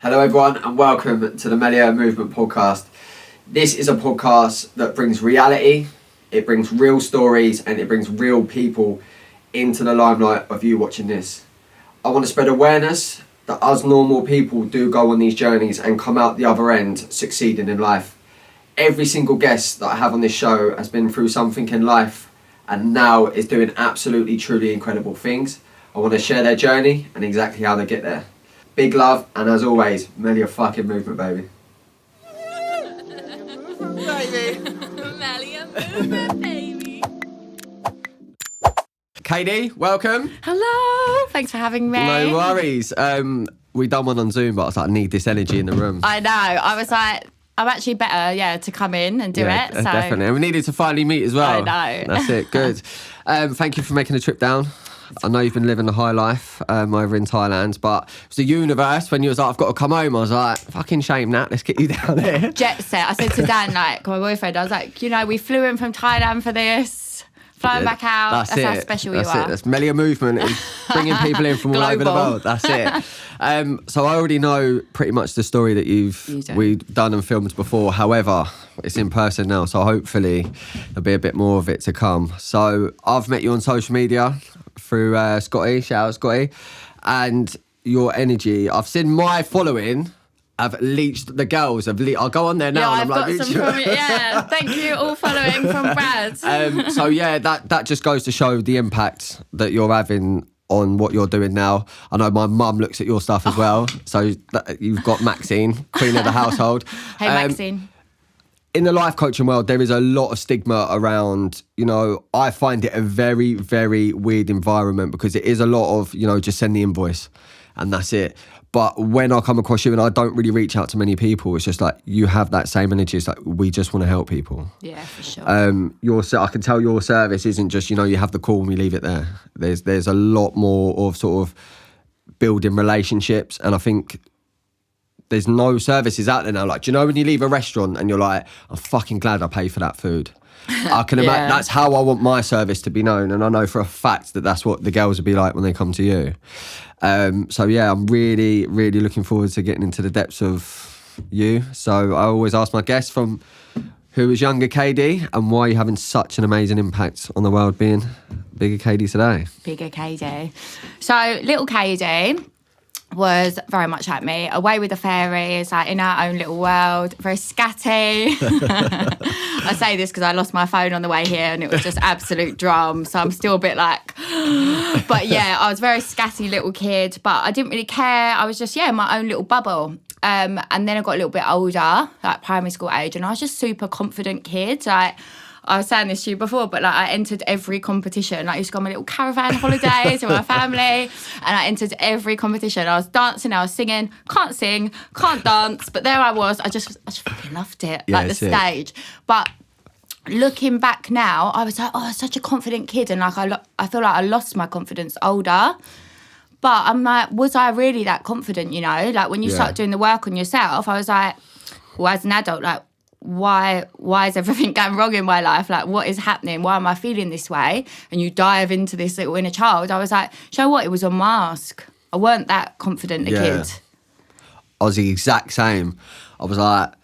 Hello everyone and welcome to the Melia Movement podcast. This is a podcast that brings reality, it brings real stories and it brings real people into the limelight of you watching this. I want to spread awareness that us normal people do go on these journeys and come out the other end succeeding in life. Every single guest that I have on this show has been through something in life and now is doing absolutely truly incredible things. I want to share their journey and exactly how they get there. Big love, and as always, Melia fucking movement, baby. Melia movement, baby. Kady, welcome. Hello, thanks for having me. No worries. We done one on Zoom, but I was like, I need this energy in the room. I know. I was like, I'm actually better, to come in and do it. So. Definitely. And we needed to finally meet as well. I know. That's it. Good. Thank you for making the trip down. I know you've been living the high life over in Thailand, but it was the universe when you was like, I've got to come home. I was like, fucking shame, Nat, let's get you down here. Jet set. I said to Dan, like, my boyfriend, I was like, we flew in from Thailand for this, flying back out. That's how special you are. That's Melia Movement, is bringing people in from all over the world. That's it. So I already know pretty much the story that we've done and filmed before. However, it's in person now, so hopefully there'll be a bit more of it to come. So I've met you on social media through Scotty, shout out Scotty, and your energy. I've seen my following have leached, the girls have leached. I'll go on there now. Yeah, and I've got some from thank you, all following from Brad. So yeah, that just goes to show the impact that you're having on what you're doing now. I know my mum looks at your stuff as well. So you've got Maxine, queen of the household. Hey, Maxine. In the life coaching world, there is a lot of stigma around, I find it a very, very weird environment because it is a lot of, just send the invoice and that's it. But when I come across you and I don't really reach out to many people, it's just like you have that same energy. It's like, we just want to help people. Yeah, for sure. I can tell your service isn't just, you have the call and we leave it there. There's a lot more of sort of building relationships. And I think there's no services out there now. Like, do you know when you leave a restaurant and you're like, I'm fucking glad I paid for that food? I can imagine that's how I want my service to be known. And I know for a fact that that's what the girls will be like when they come to you. So yeah, I'm really, really looking forward to getting into the depths of you. So I always ask my guests from who is younger Kady and why you're having such an amazing impact on the world being bigger Kady today. Bigger Kady. So little Kady was very much like me, away with the fairies, like in our own little world, very scatty. I say this because I lost my phone on the way here and it was just absolute drum, so I'm still a bit like, but yeah, I was a very scatty little kid, but I didn't really care. I was just, my own little bubble. And then I got a little bit older, like primary school age, and I was just super confident kid. Like, I was saying this to you before, but like I entered every competition. I used to go on my little caravan holidays with my family, and I entered every competition. I was dancing, I was singing, can't sing, can't dance, but there I was. I just fucking loved it, like the stage. But looking back now, I was like, I was such a confident kid, and like I feel like I lost my confidence older. But I'm like, was I really that confident? Like when you start doing the work on yourself, I was like, well, as an adult, like, why is everything going wrong in my life? Like, what is happening? Why am I feeling this way? And you dive into this little inner child. I was like, you know what? It was a mask. I weren't that confident a kid. I was the exact same. I was like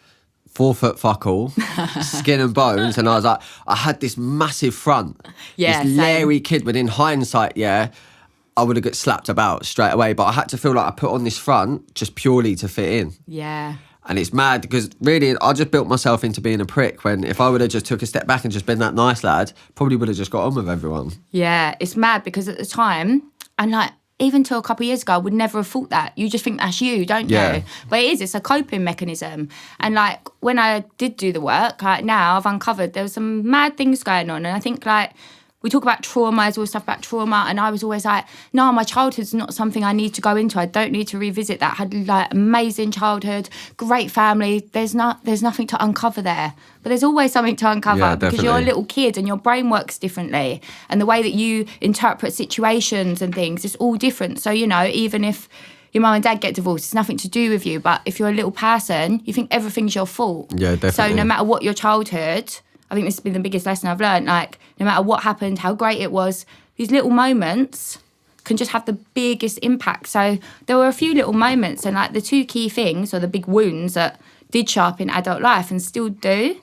4 foot fuck all, skin and bones. And I was like, I had this massive front. Yeah, this leery kid, but in hindsight, I would have got slapped about straight away. But I had to feel like I put on this front just purely to fit in. Yeah. And it's mad because really I just built myself into being a prick when if I would have just took a step back and just been that nice lad, probably would have just got on with everyone. Yeah, it's mad because at the time, and like even till a couple of years ago, I would never have thought that. You just think that's you, don't you? But it's a coping mechanism. And like when I did do the work, like now I've uncovered there was some mad things going on. And I think like, we talk about trauma, there's all stuff about trauma, and I was always like, no, my childhood's not something I need to go into. I don't need to revisit that. I had like amazing childhood, great family. There's nothing to uncover there. But there's always something to uncover because you're a little kid and your brain works differently. And the way that you interpret situations and things is all different. So, even if your mum and dad get divorced, it's nothing to do with you. But if you're a little person, you think everything's your fault. Yeah, definitely. So no matter what your childhood, I think this has been the biggest lesson I've learned. Like, no matter what happened, how great it was, these little moments can just have the biggest impact. So there were a few little moments, and like the two key things, or the big wounds that did show up in adult life and still do,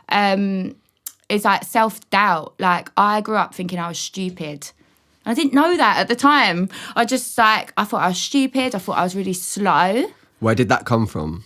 is like self-doubt. Like I grew up thinking I was stupid. I didn't know that at the time. I thought I was stupid. I thought I was really slow. Where did that come from?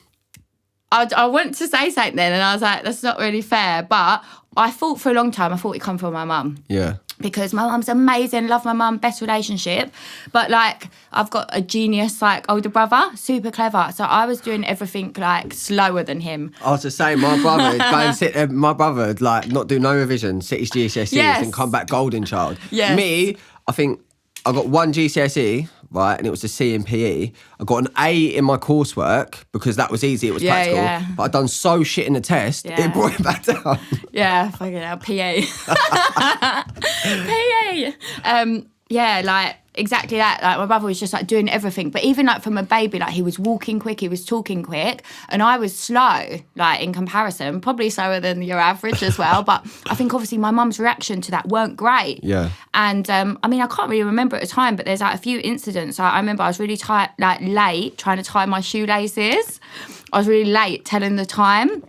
I went to say something then, and I was like, that's not really fair. But I thought for a long time, it come from my mum. Yeah. Because my mum's amazing, love my mum, best relationship. But like, I've got a genius, like, older brother, super clever. So I was doing everything like slower than him. I was just saying, my brother, go and sit there, my brother would like not do no revision, sit his GCSEs and come back golden child. Yes. Me, I think I got one GCSE, right, and it was a C in PE. I got an A in my coursework because that was easy, it was practical. Yeah. But I'd done so shit in the test, it brought it back down. Yeah, fucking hell, PA. PA. Yeah, like, exactly that. Like, my brother was just, like, doing everything. But even, like, from a baby, like, he was walking quick, he was talking quick, and I was slow, like, in comparison. Probably slower than your average as well. But I think, obviously, my mum's reaction to that weren't great. Yeah. And, I mean, I can't really remember at the time, but there's, like, a few incidents. I remember I was really late trying to tie my shoelaces. I was really late telling the time.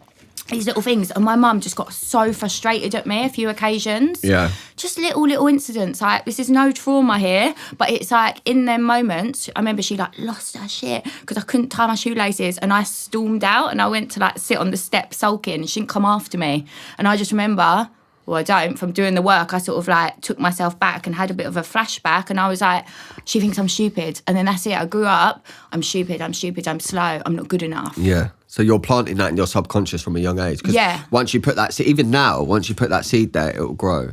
These little things, and my mum just got so frustrated at me a few occasions. Yeah. Just little incidents. Like, this is no trauma here, but it's like in them moments, I remember she like lost her shit because I couldn't tie my shoelaces, and I stormed out and I went to like sit on the step sulking, and she didn't come after me. And I just remember, well, I don't, from doing the work, I sort of like took myself back and had a bit of a flashback, and I was like, she thinks I'm stupid. And then that's it, I grew up, I'm stupid, I'm slow, I'm not good enough. Yeah. So you're planting that in your subconscious from a young age. Yeah. Once you put that seed, even now, once you put that seed there, it will grow.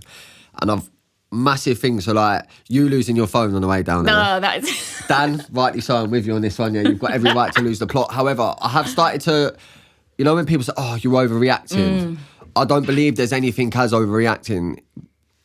And I've massive things are like you losing your phone on the way down there. No, that's... Dan, rightly so, I'm with you on this one. Yeah, you've got every right to lose the plot. However, I have started to, you know, when people say, oh, you're overreacting. I don't believe there's anything as overreacting.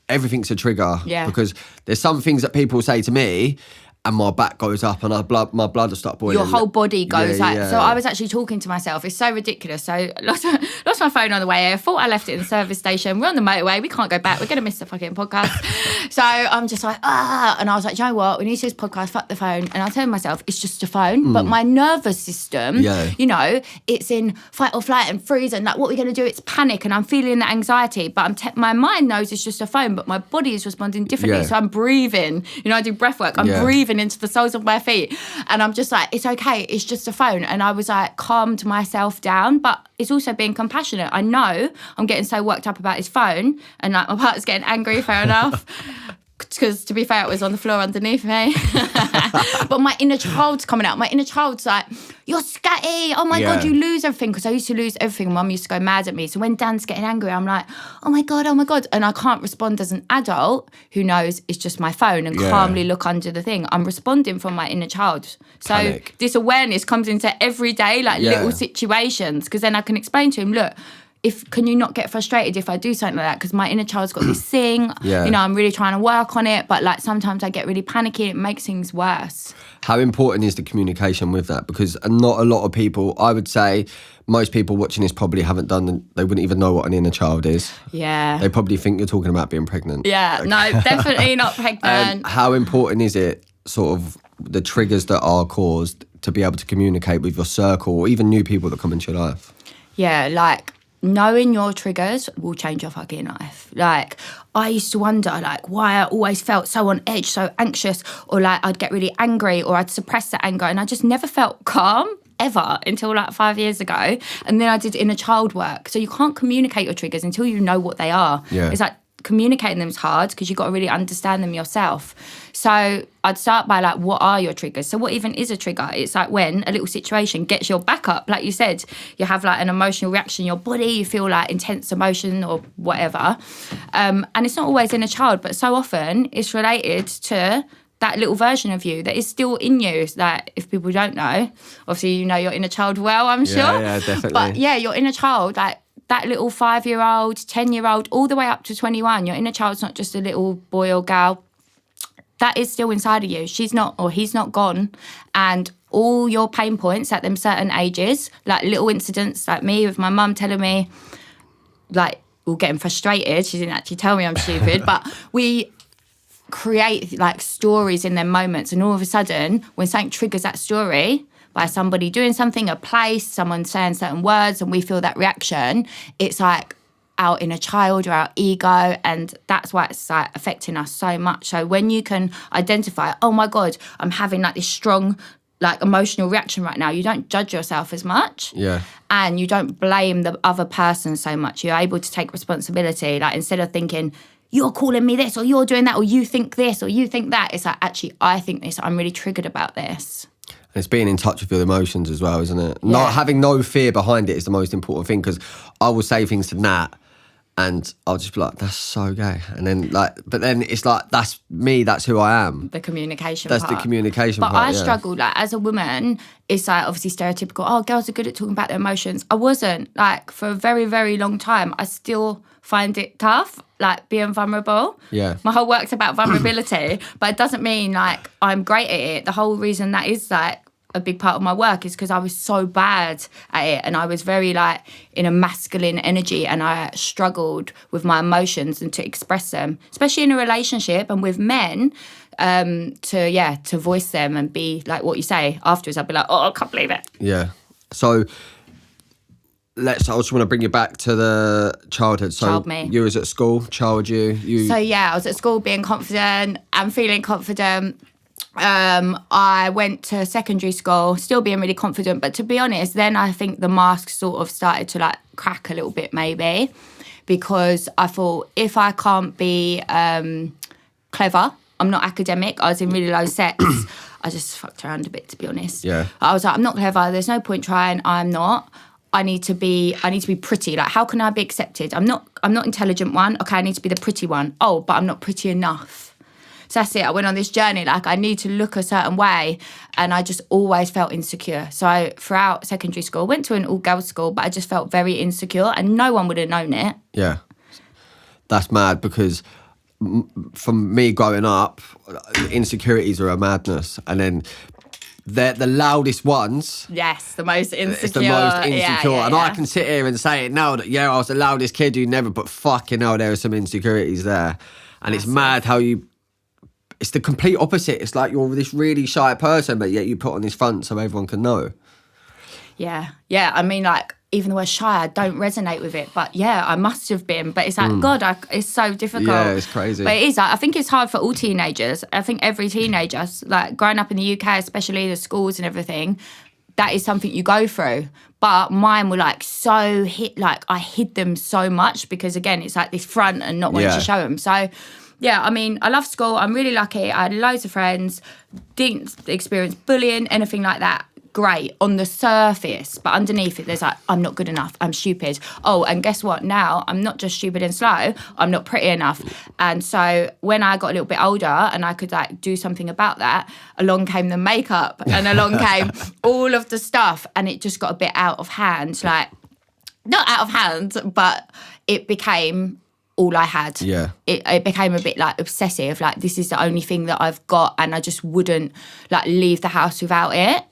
Everything's a trigger. Yeah. Because there's some things that people say to me, and my back goes up and my blood will start boiling. Your whole body goes like... Yeah. So I was actually talking to myself. It's so ridiculous. So lost my phone on the way here. Thought I left it in the service station. We're on the motorway. We can't go back. We're going to miss the fucking podcast. So I'm just like, And I was like, you know what? We need to do this podcast. Fuck the phone. And I told myself, it's just a phone. But my nervous system, you know, it's in fight or flight and freeze. And like, what are we going to do? It's panic. And I'm feeling that anxiety. But my mind knows it's just a phone. But my body is responding differently. So I'm breathing. You know, I do breath work. I'm breathing into the soles of my feet, and I'm just like, it's okay, it's just a phone. And I was like, calmed myself down, but it's also being compassionate. I know I'm getting so worked up about his phone, and like my partner's getting angry, fair enough, because to be fair, it was on the floor underneath me. But my inner child's coming out. My inner child's like, you're scatty, oh my God, you lose everything. Because I used to lose everything. Mum used to go mad at me. So when Dan's getting angry, I'm like, oh my God. And I can't respond as an adult who knows it's just my phone and calmly look under the thing. I'm responding from my inner child. So Panic. This awareness comes into everyday like little situations, because then I can explain to him, look, can you not get frustrated if I do something like that? Because my inner child's got this thing, you know, I'm really trying to work on it, but like sometimes I get really panicky, it makes things worse. How important is the communication with that? Because not a lot of people, I would say, most people watching this probably haven't they wouldn't even know what an inner child is. Yeah. They probably think you're talking about being pregnant. Yeah, no, definitely not pregnant. How important is it, sort of, the triggers that are caused to be able to communicate with your circle or even new people that come into your life? Yeah, like, knowing your triggers will change your fucking life. Like, I used to wonder, like, why I always felt so on edge, so anxious, or like I'd get really angry or I'd suppress the anger, and I just never felt calm ever until like 5 years ago. And then I did inner child work. So you can't communicate your triggers until you know what they are. Yeah. It's like communicating them is hard because you've got to really understand them yourself. So I'd start by like, what are your triggers? So what even is a trigger? It's like when a little situation gets your back up, like you said, you have like an emotional reaction in your body, you feel like intense emotion or whatever. And it's not always in a child, but so often it's related to that little version of you that is still in you. That if people don't know, obviously you know your inner child well, I'm sure. Yeah, definitely. But yeah, your inner child, like that little 5-year-old, 10-year-old, all the way up to 21, your inner child's not just a little boy or girl. That is still inside of you. She's not, or he's not gone. And all your pain points at them certain ages, like little incidents like me with my mum telling me, like, we're getting frustrated. She didn't actually tell me I'm stupid, but create like stories in their moments, and all of a sudden when something triggers that story by somebody doing something, a place, someone saying certain words, and we feel that reaction, it's like our inner child or our ego, and that's why it's like affecting us so much. So when you can identify, oh my God, I'm having like this strong like emotional reaction right now, you don't judge yourself as much. Yeah. And you don't blame the other person so much. You're able to take responsibility. Like instead of thinking, you're calling me this, or you're doing that, or you think this, or you think that, it's like, actually, I think this, I'm really triggered about this. And it's being in touch with your emotions as well, isn't it? Not having no fear behind it is the most important thing, because I will say things to Nat and I'll just be like, that's so gay. And then but then it's like, that's me, that's who I am. The communication That's part. the communication but part, I struggled, like, as a woman, it's like obviously stereotypical, oh, girls are good at talking about their emotions. I wasn't, like, for a very, very long time. I still find it tough, like, being vulnerable. Yeah. My whole work's about vulnerability, but it doesn't mean, like, I'm great at it. The whole reason that is, like, a big part of my work is because I was so bad at it, and I was very like in a masculine energy, and I struggled with my emotions and to express them, especially in a relationship and with men, to voice them and be like what you say afterwards. I'd be like, oh, I can't believe it. Yeah. So I just want to bring you back to the childhood. So Child me. You was at school, child you. So yeah, I was at school being confident and feeling confident. I went to secondary school, still being really confident, but to be honest, then I think the mask sort of started to like crack a little bit, maybe, because I thought, if I can't be clever, I'm not academic. I was in really low sets. I just fucked around a bit, to be honest. Yeah. I was like, I'm not clever. There's no point trying. I'm not. I need to be pretty. Like, how can I be accepted? I'm not intelligent one. Okay, I need to be the pretty one. Oh, but I'm not pretty enough. So that's it. I went on this journey, like, I need to look a certain way, and I just always felt insecure. So throughout secondary school, went to an all-girls school, but I just felt very insecure, and no one would have known it. Yeah. That's mad, because from me growing up, insecurities are a madness. And then they're the loudest ones. Yes, the most insecure. It's the most insecure. Yeah. And I can sit here and say it now that, I was the loudest kid who never, but fucking hell, there are some insecurities there. And it's mad how it's the complete opposite. It's like you're this really shy person, but yet you put on this front so everyone can know. Yeah. I mean, like, even the word shy, I don't resonate with it. But yeah, I must have been. But it's like, God, it's so difficult. Yeah, it's crazy. But it is. Like, I think it's hard for all teenagers. I think every teenager, like growing up in the UK, especially the schools and everything, that is something you go through. But mine were like so I hid them so much because, again, it's like this front and not wanting to show them. So yeah, I mean, I love school. I'm really lucky. I had loads of friends, didn't experience bullying, anything like that. Great on the surface, but underneath it, there's like, I'm not good enough. I'm stupid. Oh, and guess what? Now I'm not just stupid and slow. I'm not pretty enough. And so when I got a little bit older and I could like do something about that, along came the makeup and along came all of the stuff, and it just got a bit out of hand. Like, not out of hand, but it became all I had. Yeah. It became a bit like obsessive. Like, this is the only thing that I've got, and I just wouldn't like leave the house without it.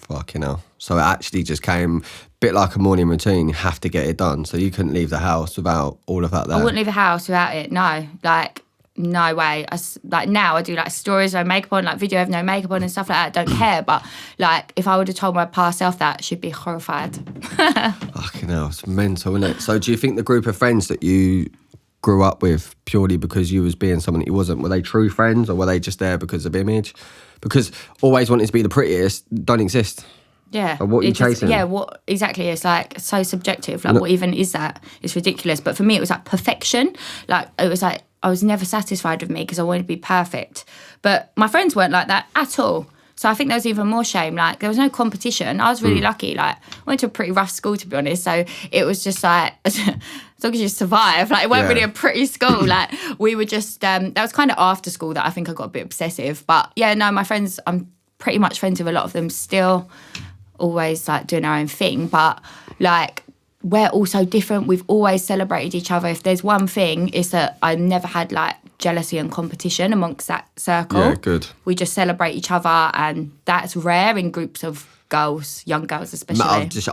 Fucking hell. So it actually just came a bit like a morning routine. You have to get it done. So you couldn't leave the house without all of that there. I wouldn't leave the house without it. No, like, no way. Like, now I do like stories, no makeup on, like video of no makeup on and stuff like that. I don't care. But like, if I would have told my past self that, she'd be horrified. Fucking hell. It's mental, isn't it? So do you think the group of friends that you grew up with purely because you was being someone that you wasn't, were they true friends, or were they just there because of image? Because always wanting to be the prettiest don't exist. Yeah. And what are you chasing? What exactly? It's like so subjective. Like, what even is that? It's ridiculous. But for me, it was like perfection. Like, it was like I was never satisfied with me because I wanted to be perfect. But my friends weren't like that at all. So I think there was even more shame. Like, there was no competition. I was really lucky. Like, I went to a pretty rough school, to be honest. So it was just like, as long as you survive, like, it wasn't really a pretty school. Like, we were just, that was kind of after school that I think I got a bit obsessive. But yeah, no, my friends, I'm pretty much friends with a lot of them still, always like doing our own thing. But like, we're all so different. We've always celebrated each other. If there's one thing, it's that I never had like jealousy and competition amongst that circle. Yeah, good. We just celebrate each other, and that's rare in groups of girls, young girls especially.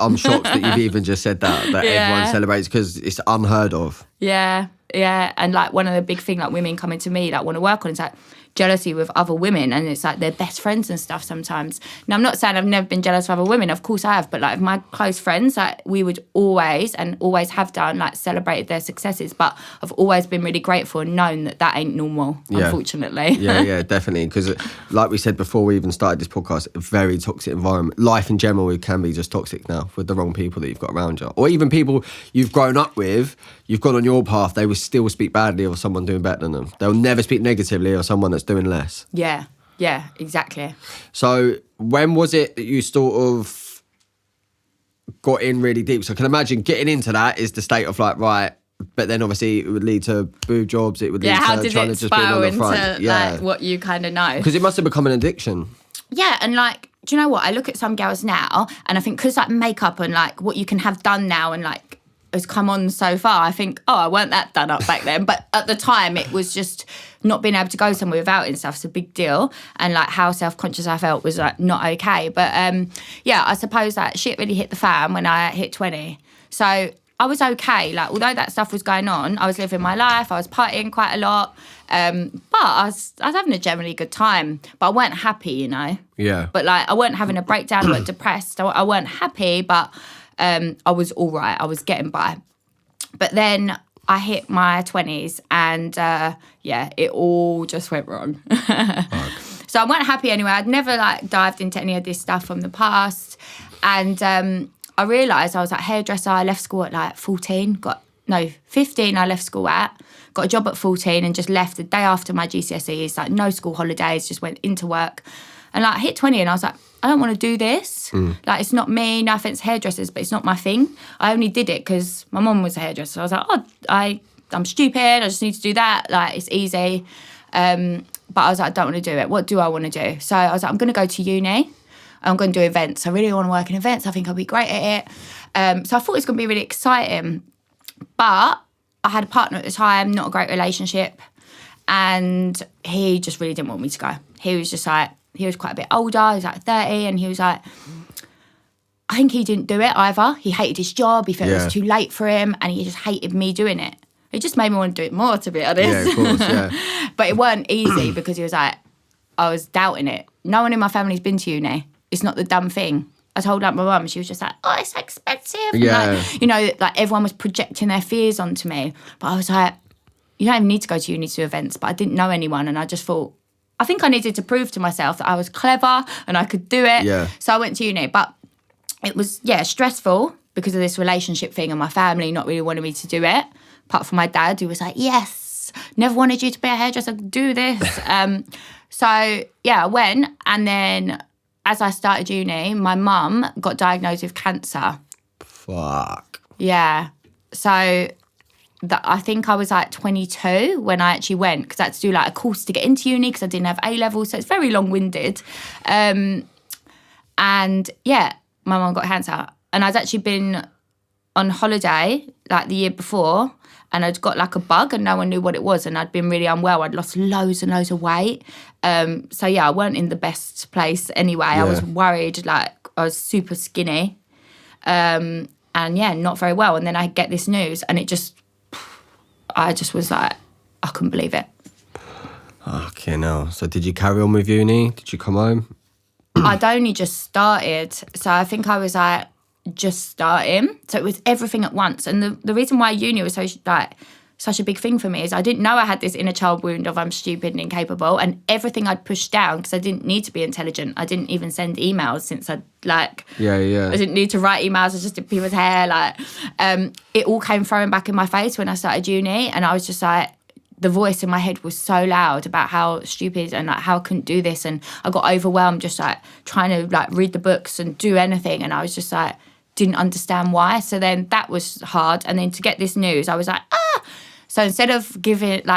I'm shocked that you've even just said that everyone celebrates, because it's unheard of. Yeah, yeah. And like one of the big thing like women coming to me like want to work on is like jealousy with other women, and it's like their best friends and stuff sometimes. Now I'm not saying I've never been jealous of other women, of course I have, but like my close friends, like we would always and always have done like celebrated their successes, but I've always been really grateful and known that ain't normal, unfortunately. Yeah, definitely, because like we said before we even started this podcast, a very toxic environment. Life in general, it can be just toxic now with the wrong people that you've got around you, or even people you've grown up with, you've gone on your path, they will still speak badly of someone doing better than them. They'll never speak negatively of someone that's doing less. Yeah, exactly. So when was it that you sort of got in really deep? So I can imagine getting into that is the state of like, right, but then obviously it would lead to boob jobs, it would lead to trying to just be on the front. Like what you kind of know. Because it must have become an addiction. Yeah, and like, do you know what? I look at some girls now and I think because like makeup and like what you can have done now and like has come on so far, I think, oh, I weren't that done up back then. But at the time, it was just not being able to go somewhere without it and stuff. It's a big deal. And like how self-conscious I felt was like not okay. But yeah, I suppose that shit really hit the fan when I hit 20. So I was okay. Like, although that stuff was going on, I was living my life. I was partying quite a lot. But I was having a generally good time. But I weren't happy, you know? Yeah. But like, I weren't having a breakdown. I weren't depressed. I weren't happy, but I was all right. I was getting by. But then I hit my 20s and, yeah, it all just went wrong. So I weren't happy anyway. I'd never, like, dived into any of this stuff from the past. And I realised I was like hairdresser. I left school at, like, 15. I left school at. Got a job at 14 and just left the day after my GCSEs. Like, no school holidays, just went into work. And, like, I hit 20 and I was like, I don't want to do this. Like, it's not me. No offence, hairdressers, but it's not my thing. I only did it because my mum was a hairdresser. So I was like, oh, I'm stupid. I just need to do that. Like, it's easy. But I was like, I don't want to do it. What do I want to do? So I was like, I'm going to go to uni. I'm going to do events. I really want to work in events. I think I'll be great at it. So I thought it was going to be really exciting. But I had a partner at the time, not a great relationship. And he just really didn't want me to go. He was just like, he was quite a bit older. He was like 30. And he was like, I think he didn't do it either. He hated his job. He felt it was too late for him. And he just hated me doing it. It just made me want to do it more, to be honest. Yeah, of course, yeah. But it weren't easy because he was like, I was doubting it. No one in my family's been to uni. It's not the dumb thing. I told like my mum, she was just like, oh, it's expensive. Yeah. And, like, you know, like everyone was projecting their fears onto me. But I was like, you don't even need to go to uni to do events. But I didn't know anyone. And I just thought, I think I needed to prove to myself that I was clever and I could do it. Yeah. So I went to uni. But it was, stressful because of this relationship thing and my family not really wanting me to do it. Apart from my dad, who was like, yes, never wanted you to be a hairdresser, do this. So, yeah, I went. And then as I started uni, my mum got diagnosed with cancer. Fuck. Yeah. So I think I was like 22 when I actually went because I had to do like a course to get into uni because I didn't have A-levels. So it's very long-winded. And, yeah, my mum got cancer. And I'd actually been on holiday like the year before and I'd got like a bug and no one knew what it was and I'd been really unwell. I'd lost loads and loads of weight. So, yeah, I weren't in the best place anyway. Yeah. I was worried, like I was super skinny and, yeah, not very well. And then I get this news and I just was like, I couldn't believe it. Okay, no. So did you carry on with uni? Did you come home? I'd only just started. So I think I was like, just starting, so it was everything at once. And the reason why uni was so like such a big thing for me is I didn't know I had this inner child wound of I'm stupid and incapable, and everything I'd pushed down because I didn't need to be intelligent. I didn't even send emails since I'd like I didn't need to write emails. I just did people's hair. Like it all came throwing back in my face when I started uni, and I was just like, the voice in my head was so loud about how stupid and like how I couldn't do this, and I got overwhelmed just like trying to like read the books and do anything, and I was just like didn't understand why. So then that was hard. And then to get this news, I was like, So instead of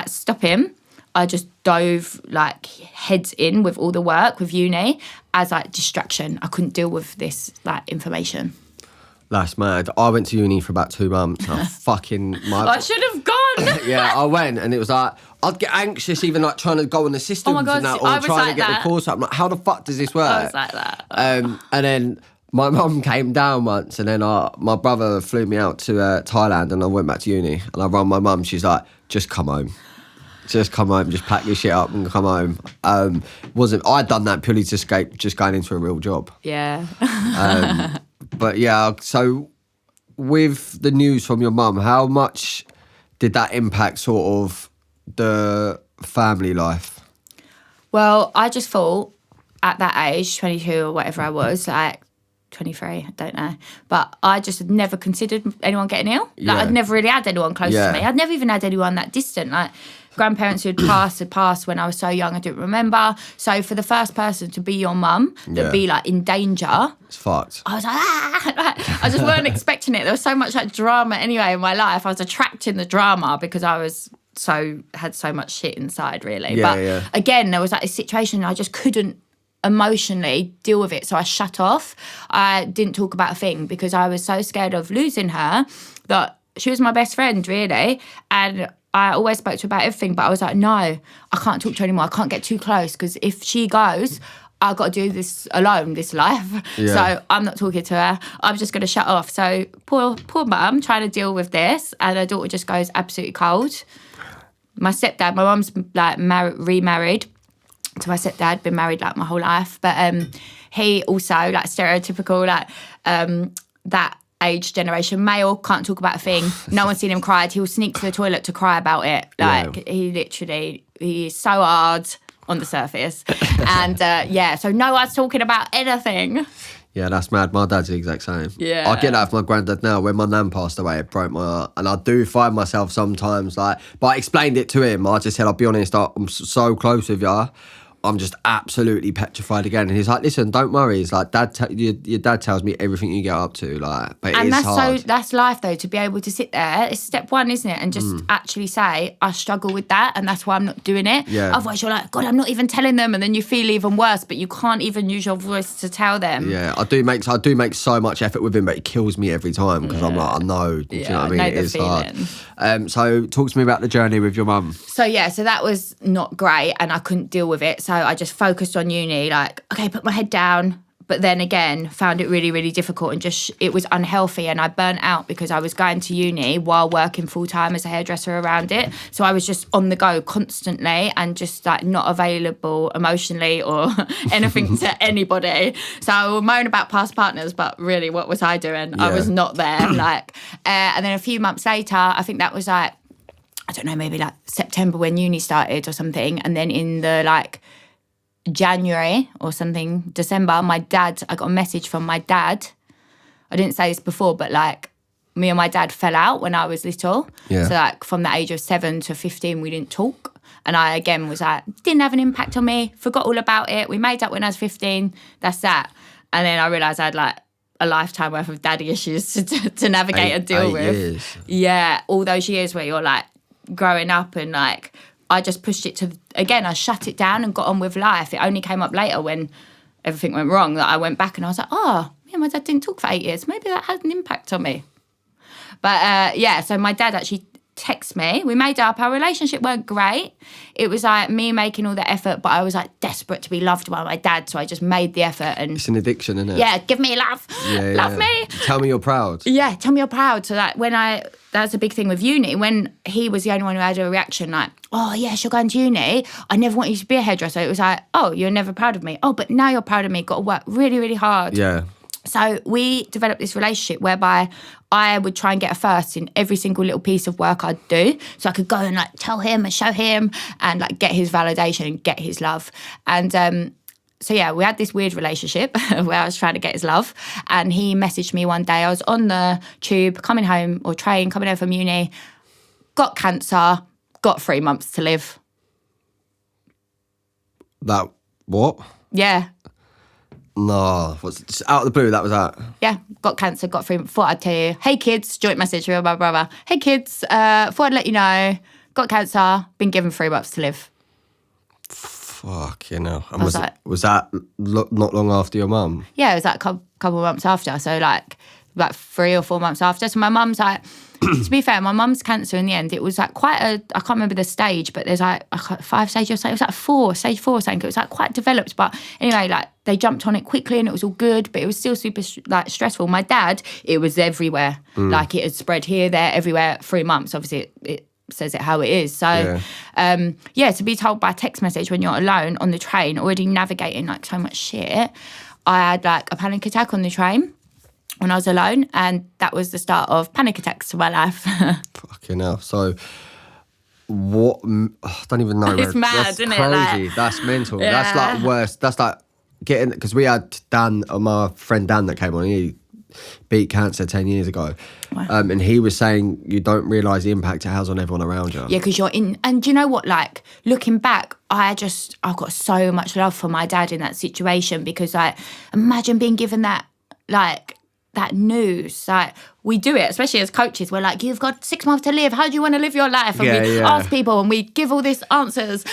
stopping, I just dove like heads in with all the work with uni as like distraction. I couldn't deal with this like information. That's mad. I went to uni for about 2 months. I should have gone. Yeah, I went and it was like, I'd get anxious even like trying to go on the systems oh my God, and that, I or was trying like to get that. the course up. I'm like, how the fuck does this work? I was like that. And then my mum came down once, and then my brother flew me out to Thailand, and I went back to uni, and I rang my mum. She's like, just come home. Just come home, just pack your shit up and come home. I'd done that purely to escape just going into a real job. Yeah. But yeah, so with the news from your mum, how much did that impact sort of the family life? Well, I just thought at that age, 22 or whatever I was, like 23, I don't know. But I just had never considered anyone getting ill. Like I'd never really had anyone close to me. I'd never even had anyone that distant. Like grandparents who had passed when I was so young, I didn't remember. So for the first person to be your mum, that'd be like in danger. It's fucked. I was like, I just weren't expecting it. There was so much like drama anyway in my life. I was attracting the drama because I was had so much shit inside, really. Again, there was like this situation I just couldn't emotionally deal with it, so I shut off. I didn't talk about a thing because I was so scared of losing her that she was my best friend, really, and I always spoke to her about everything, but I was like, no, I can't talk to her anymore. I can't get too close because if she goes, I've got to do this alone, this life. So I'm not talking to her. I'm just going to shut off. So poor mum trying to deal with this, and her daughter just goes absolutely cold. My stepdad, my mum's like remarried to my stepdad, been married like my whole life, but he also like stereotypical like that age generation male, can't talk about a thing. No one's seen him cry. He'll sneak to the toilet to cry about it. Like he's so hard on the surface, and so no one's talking about anything. Yeah, that's mad. My dad's the exact same. Yeah. I get that with my granddad now. When my nan passed away, it broke my heart. And I do find myself sometimes but I explained it to him. I just said, I'll be honest, I'm so close with you. I'm just absolutely petrified again. And he's like, listen, don't worry. He's like, your dad tells me everything you get up to. But and it's hard. That's life though, to be able to sit there. It's step one, isn't it? And just actually say, I struggle with that, and that's why I'm not doing it. Yeah. Otherwise you're like, God, I'm not even telling them, and then you feel even worse, but you can't even use your voice to tell them. Yeah, I do make so much effort with him, but it kills me every time because I'm like, I know. Do you know what I mean? It is hard. So talk to me about the journey with your mum. So that was not great, and I couldn't deal with it. So I just focused on uni, like, okay, put my head down. But then again, found it really, really difficult, and just it was unhealthy, and I burnt out because I was going to uni while working full time as a hairdresser around it. So I was just on the go constantly and just like not available emotionally or anything to anybody. So I would moan about past partners, but really, what was I doing? I was not there. And then a few months later, I think that was like, I don't know, maybe like September when uni started or something, and then in the January or something, December, I got a message from my dad. I didn't say this before, but me and my dad fell out when I was little. Yeah. So from the age of 7 to 15, we didn't talk. And I, again, was didn't have an impact on me, forgot all about it. We made up when I was 15, that's that. And then I realised I had a lifetime worth of daddy issues to navigate and deal with. Years. Yeah, all those years where you're growing up and I just pushed it I shut it down and got on with life. It only came up later when everything went wrong that I went back and I was like, oh, yeah, my dad didn't talk for 8 years. Maybe that had an impact on me. But so my dad actually texted me. We made up. Our relationship weren't great. It was me making all the effort, but I was desperate to be loved by my dad. So I just made the effort. And it's an addiction, isn't it? Yeah, give me love. Love me. Tell me you're proud. Yeah, tell me you're proud. So that's a big thing with uni. When he was the only one who had a reaction oh, yes, you're going to uni. I never want you to be a hairdresser. It was oh, you're never proud of me. Oh, but now you're proud of me. Got to work really, really hard. Yeah. So we developed this relationship whereby I would try and get a first in every single little piece of work I'd do. So I could go and tell him and show him and get his validation and get his love. And we had this weird relationship where I was trying to get his love. And he messaged me one day. I was on the tube coming home coming home from uni, got cancer, got 3 months to live. That, what? Yeah. No, just out of the blue, that was that. Yeah, got cancer, got 3 months. Thought I'd tell you, hey kids, joint message with my brother. Hey kids, thought I'd let you know, got cancer, been given 3 months to live. Fuck, you know. And was that not long after your mum? Yeah, it was a couple of months after. So 3 or 4 months after. So my mum's to be fair, my mum's cancer in the end, it was like quite I can't remember the stage, but there's like 5 stages or something. It was like stage 4 or something. It was like quite developed. But anyway, like they jumped on it quickly and it was all good, but it was still super like stressful. My dad, it was everywhere. Like it had spread here, there, everywhere. 3 months, obviously it says it how it is. So, to be told by text message when you're alone on the train, already navigating like so much shit, I had like a panic attack on the train when I was alone, and that was the start of panic attacks to my life. Fucking hell. So, what? I don't even know. It's mad, that's isn't it? crazy. Like, That's mental. yeah. That's like worse. That's like getting, because we had Dan, my friend Dan that came on, he beat cancer 10 years ago. Wow. And he was saying you don't realise the impact it has on everyone around you. Yeah, because you're in, and do you know what, like, looking back, I've got so much love for my dad in that situation, because, like, imagine being given that, like, that news. Like, we do it, especially as coaches, we're like, you've got 6 months to live, how do you want to live your life? And we ask people and we give all these answers.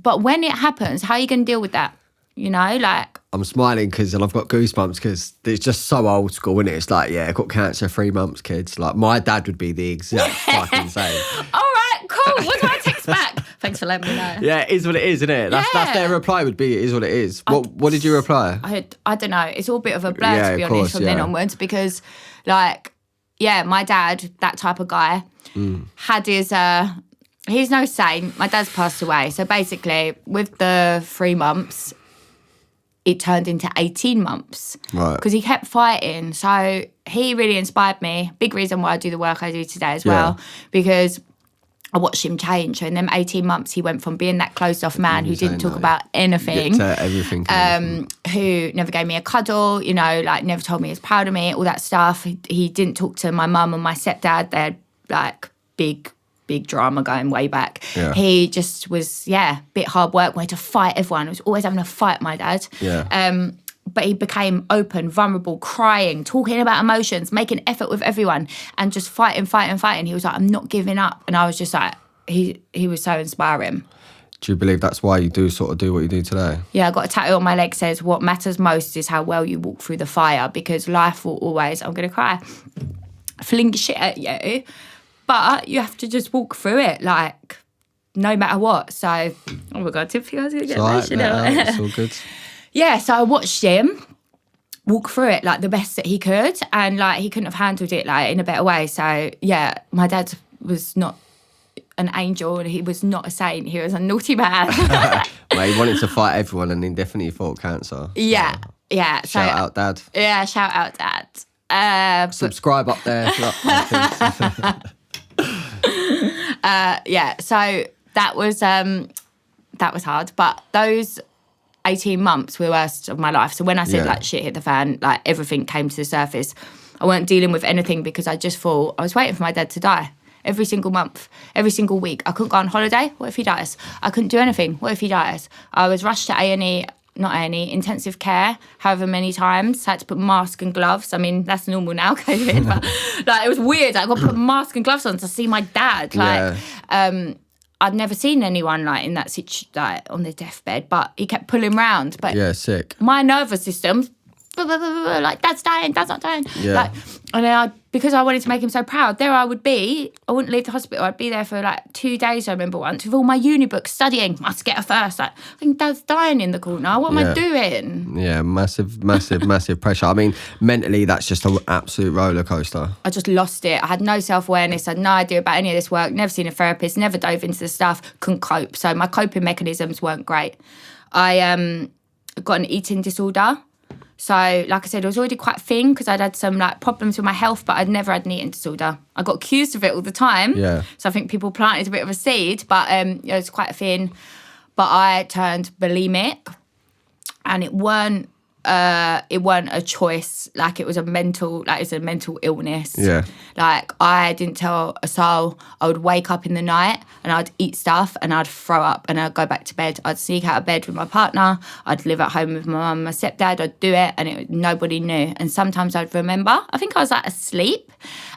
But when it happens, how are you going to deal with that? You know, like... I'm smiling because, and I've got goosebumps because it's just so old school, isn't it? It's like, yeah, I got cancer 3 months, kids. Like, my dad would be the exact fucking same. All right, cool. What do I text back? Thanks for letting me know. Yeah, it is what it is, isn't it? That's their reply would be, it is what it is. What did you reply? I don't know. It's all a bit of a blur, to be honest, from then onwards, because, like, yeah, my dad, that type of guy, had his... he's no saint. My dad's passed away. So basically, with the 3 months... it turned into 18 months. Right. Because he kept fighting. So he really inspired me. Big reason why I do the work I do today as well. Because I watched him change. So in them 18 months, he went from being that closed off man who didn't talk about anything. Everything. Who never gave me a cuddle, you know, like never told me he was proud of me, all that stuff. He didn't talk to my mum and my stepdad. They had like big drama going way back. Yeah. He just was, bit hard work, wanted to fight everyone. He was always having a fight, my dad. Yeah. But he became open, vulnerable, crying, talking about emotions, making effort with everyone, and just fighting. He was like, I'm not giving up. And I was just like, he was so inspiring. Do you believe that's why you do sort of do what you do today? Yeah, I got a tattoo on my leg that says, what matters most is how well you walk through the fire, because life will always, I'm going to cry, fling shit at you. But you have to just walk through it, like, no matter what. So, oh my God, Tiffany, I was going to get emotional. It's all good. Yeah, so I watched him walk through it, like, the best that he could. And, like, he couldn't have handled it, like, in a better way. So, yeah, my dad was not an angel and he was not a saint. He was a naughty man. Well, he wanted to fight everyone and he definitely fought cancer. Yeah, so. Yeah. Shout out, Dad. Yeah, shout out, Dad. Subscribe up there. So that was hard, but those 18 months were the worst of my life. So when I said like shit hit the fan, like everything came to the surface. I weren't dealing with anything because I just thought I was waiting for my dad to die every single month, every single week. I couldn't go on holiday. What if he dies? I couldn't do anything. What if he dies? I was rushed to A&E, not A&E, intensive care, however many times. I had to put mask and gloves. I mean, that's normal now, COVID, but like, it was weird. I got to put mask and gloves on to see my dad. Like, I'd never seen anyone like in that situation, like on their deathbed, but he kept pulling round. But sick. My nervous system, like, Dad's dying, Dad's not dying. Yeah. Like, and then because I wanted to make him so proud, there I would be. I wouldn't leave the hospital. I'd be there for like 2 days, I remember once, with all my uni books, studying. Must get a first. Like, I think Dad's dying in the corner. What am I doing? Yeah, massive pressure. I mean, mentally, that's just an absolute roller coaster. I just lost it. I had no self-awareness. I had no idea about any of this work. Never seen a therapist. Never dove into the stuff. Couldn't cope. So my coping mechanisms weren't great. I got an eating disorder. So, like I said, I was already quite thin because I'd had some like problems with my health, but I'd never had an eating disorder. I got accused of it all the time. Yeah. So I think people planted a bit of a seed, but it was quite thin. But I turned bulimic, and it weren't a choice. Like, it was a mental illness. Yeah. Like, I didn't tell a soul. I would wake up in the night and I'd eat stuff and I'd throw up and I'd go back to bed. I'd sneak out of bed with my partner. I'd live at home with my mum and my stepdad. I'd do it and nobody knew. And sometimes I'd remember. I think I was like asleep,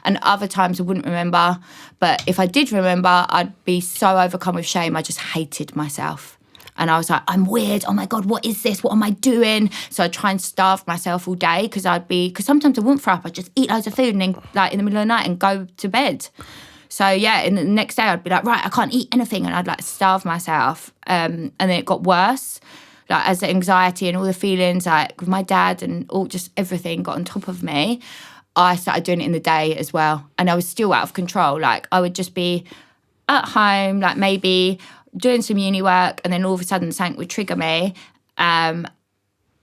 and other times I wouldn't remember. But if I did remember, I'd be so overcome with shame. I just hated myself. And I was like, I'm weird. Oh my God, what is this? What am I doing? So I'd try and starve myself all day because sometimes I wouldn't throw up. I'd just eat loads of food and then like in the middle of the night and go to bed. So yeah, and the next day I'd be like, right, I can't eat anything. And I'd like starve myself. And then it got worse. Like as the anxiety and all the feelings like with my dad and all just everything got on top of me, I started doing it in the day as well. And I was still out of control. Like I would just be at home, like maybe doing some uni work, and then all of a sudden something would trigger me, and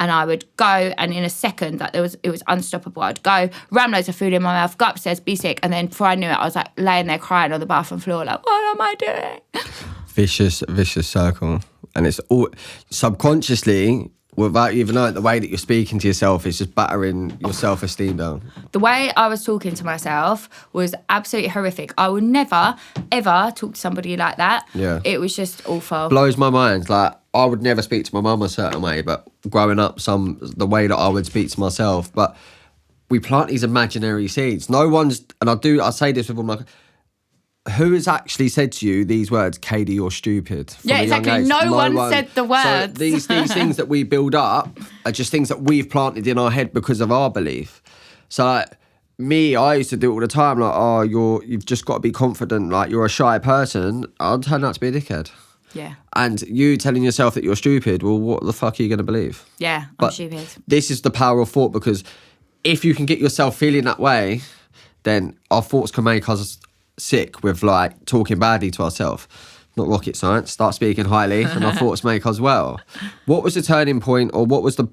I would go, and in a second, like it was unstoppable. I'd go, ram loads of food in my mouth, go upstairs, be sick, and then before I knew it, I was like laying there crying on the bathroom floor, like, what am I doing? Vicious circle, and it's all subconsciously, without you even knowing, the way that you're speaking to yourself is just battering your self-esteem down. The way I was talking to myself was absolutely horrific. I would never, ever talk to somebody like that. Yeah. It was just awful. Blows my mind. Like, I would never speak to my mum a certain way, but growing up, the way that I would speak to myself. But we plant these imaginary seeds. No one's, and I say this with all my, who has actually said to you these words, Kady, you're stupid? Yeah, exactly. No one said the words. So these things that we build up are just things that we've planted in our head because of our belief. So like me, I used to do it all the time. Like, oh, you've just got to be confident. Like you're a shy person. I'll turn out to be a dickhead. Yeah. And you telling yourself that you're stupid, well, what the fuck are you going to believe? Yeah, I'm stupid. This is the power of thought, because if you can get yourself feeling that way, then our thoughts can make us sick with like talking badly to ourselves. Not rocket science. Start speaking highly and our thoughts make us well. What was the turning point, or what was the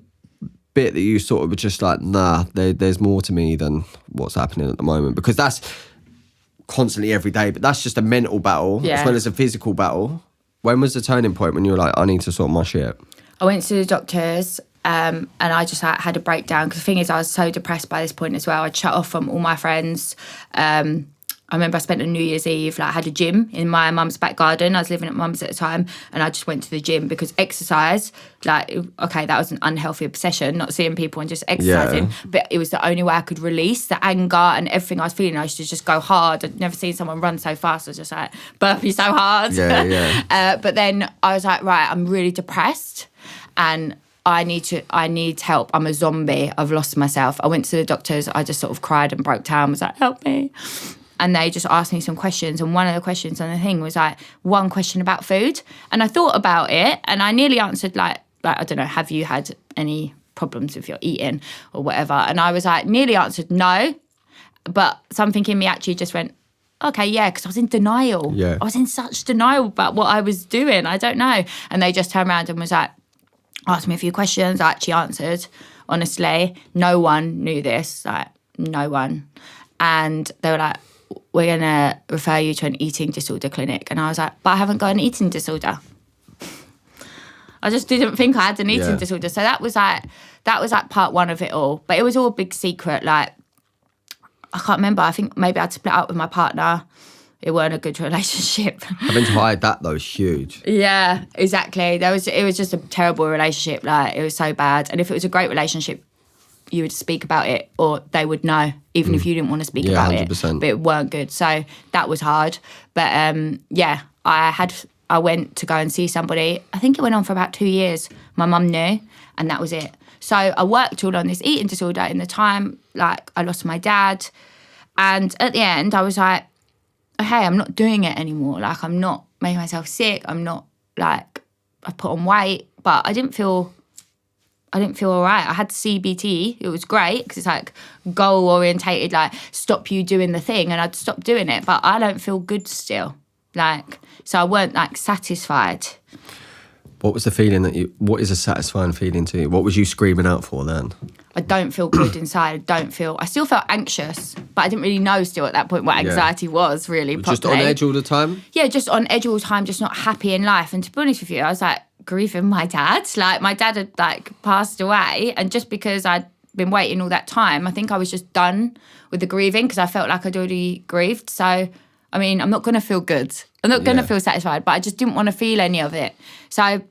bit that you sort of were just like, nah, there's more to me than what's happening at the moment? Because that's constantly every day, but that's just a mental battle as well as a physical battle. When was the turning point when you were like, I need to sort my shit? I went to the doctors and I just had a breakdown, because the thing is I was so depressed by this point as well. I'd shut off from all my friends. I remember I spent a New Year's Eve, like I had a gym in my mum's back garden. I was living at mum's at the time, and I just went to the gym because exercise, like, okay, that was an unhealthy obsession, not seeing people and just exercising, but it was the only way I could release the anger and everything I was feeling. I used to just go hard. I'd never seen someone run so fast. I was just like, burpee so hard. But then I was like, right, I'm really depressed and I need help. I'm a zombie. I've lost myself. I went to the doctors. I just sort of cried and broke down, was like, help me. And they just asked me some questions. And one of the questions on the thing was like one question about food. And I thought about it and I nearly answered like I don't know, have you had any problems with your eating or whatever? And I was like, nearly answered no. But something in me actually just went, okay, yeah, because I was in denial. Yeah. I was in such denial about what I was doing. I don't know. And they just turned around and was like, asked me a few questions. I actually answered. Honestly, no one knew this. Like, no one. And they were like, we're going to refer you to an eating disorder clinic. And I was like, but I haven't got an eating disorder. I just didn't think I had an eating disorder. So that was like part one of it all. But it was all a big secret. Like, I can't remember. I think maybe I'd split up with my partner. It weren't a good relationship. Having to hide that though is huge. Yeah, exactly. It was just a terrible relationship. Like, it was so bad. And if it was a great relationship, you would speak about it, or they would know, even if you didn't want to speak about 100%. it. But it weren't good. So that was hard. But I went to go and see somebody. I think it went on for about 2 years. My mum knew, and that was it. So I worked all on this eating disorder in the time. Like, I lost my dad. And at the end, I was like, okay, I'm not doing it anymore. Like, I'm not making myself sick. I'm not, like, I've put on weight. But I didn't feel all right. I had CBT. It was great because it's like goal orientated, like stop you doing the thing, and I'd stop doing it. But I don't feel good still. Like, so I weren't like satisfied. What was the feeling what is a satisfying feeling to you? What was you screaming out for then? I don't feel good inside. I still felt anxious, but I didn't really know still at that point what anxiety was really properly. Just on edge all the time? Yeah, just on edge all the time, just not happy in life. And to be honest with you, I was like, grieving my dad. Like, my dad had like passed away, and just because I'd been waiting all that time, I think I was just done with the grieving because I felt like I'd already grieved. So, I mean, I'm not going to feel good. I'm not going to feel satisfied, but I just didn't want to feel any of it. So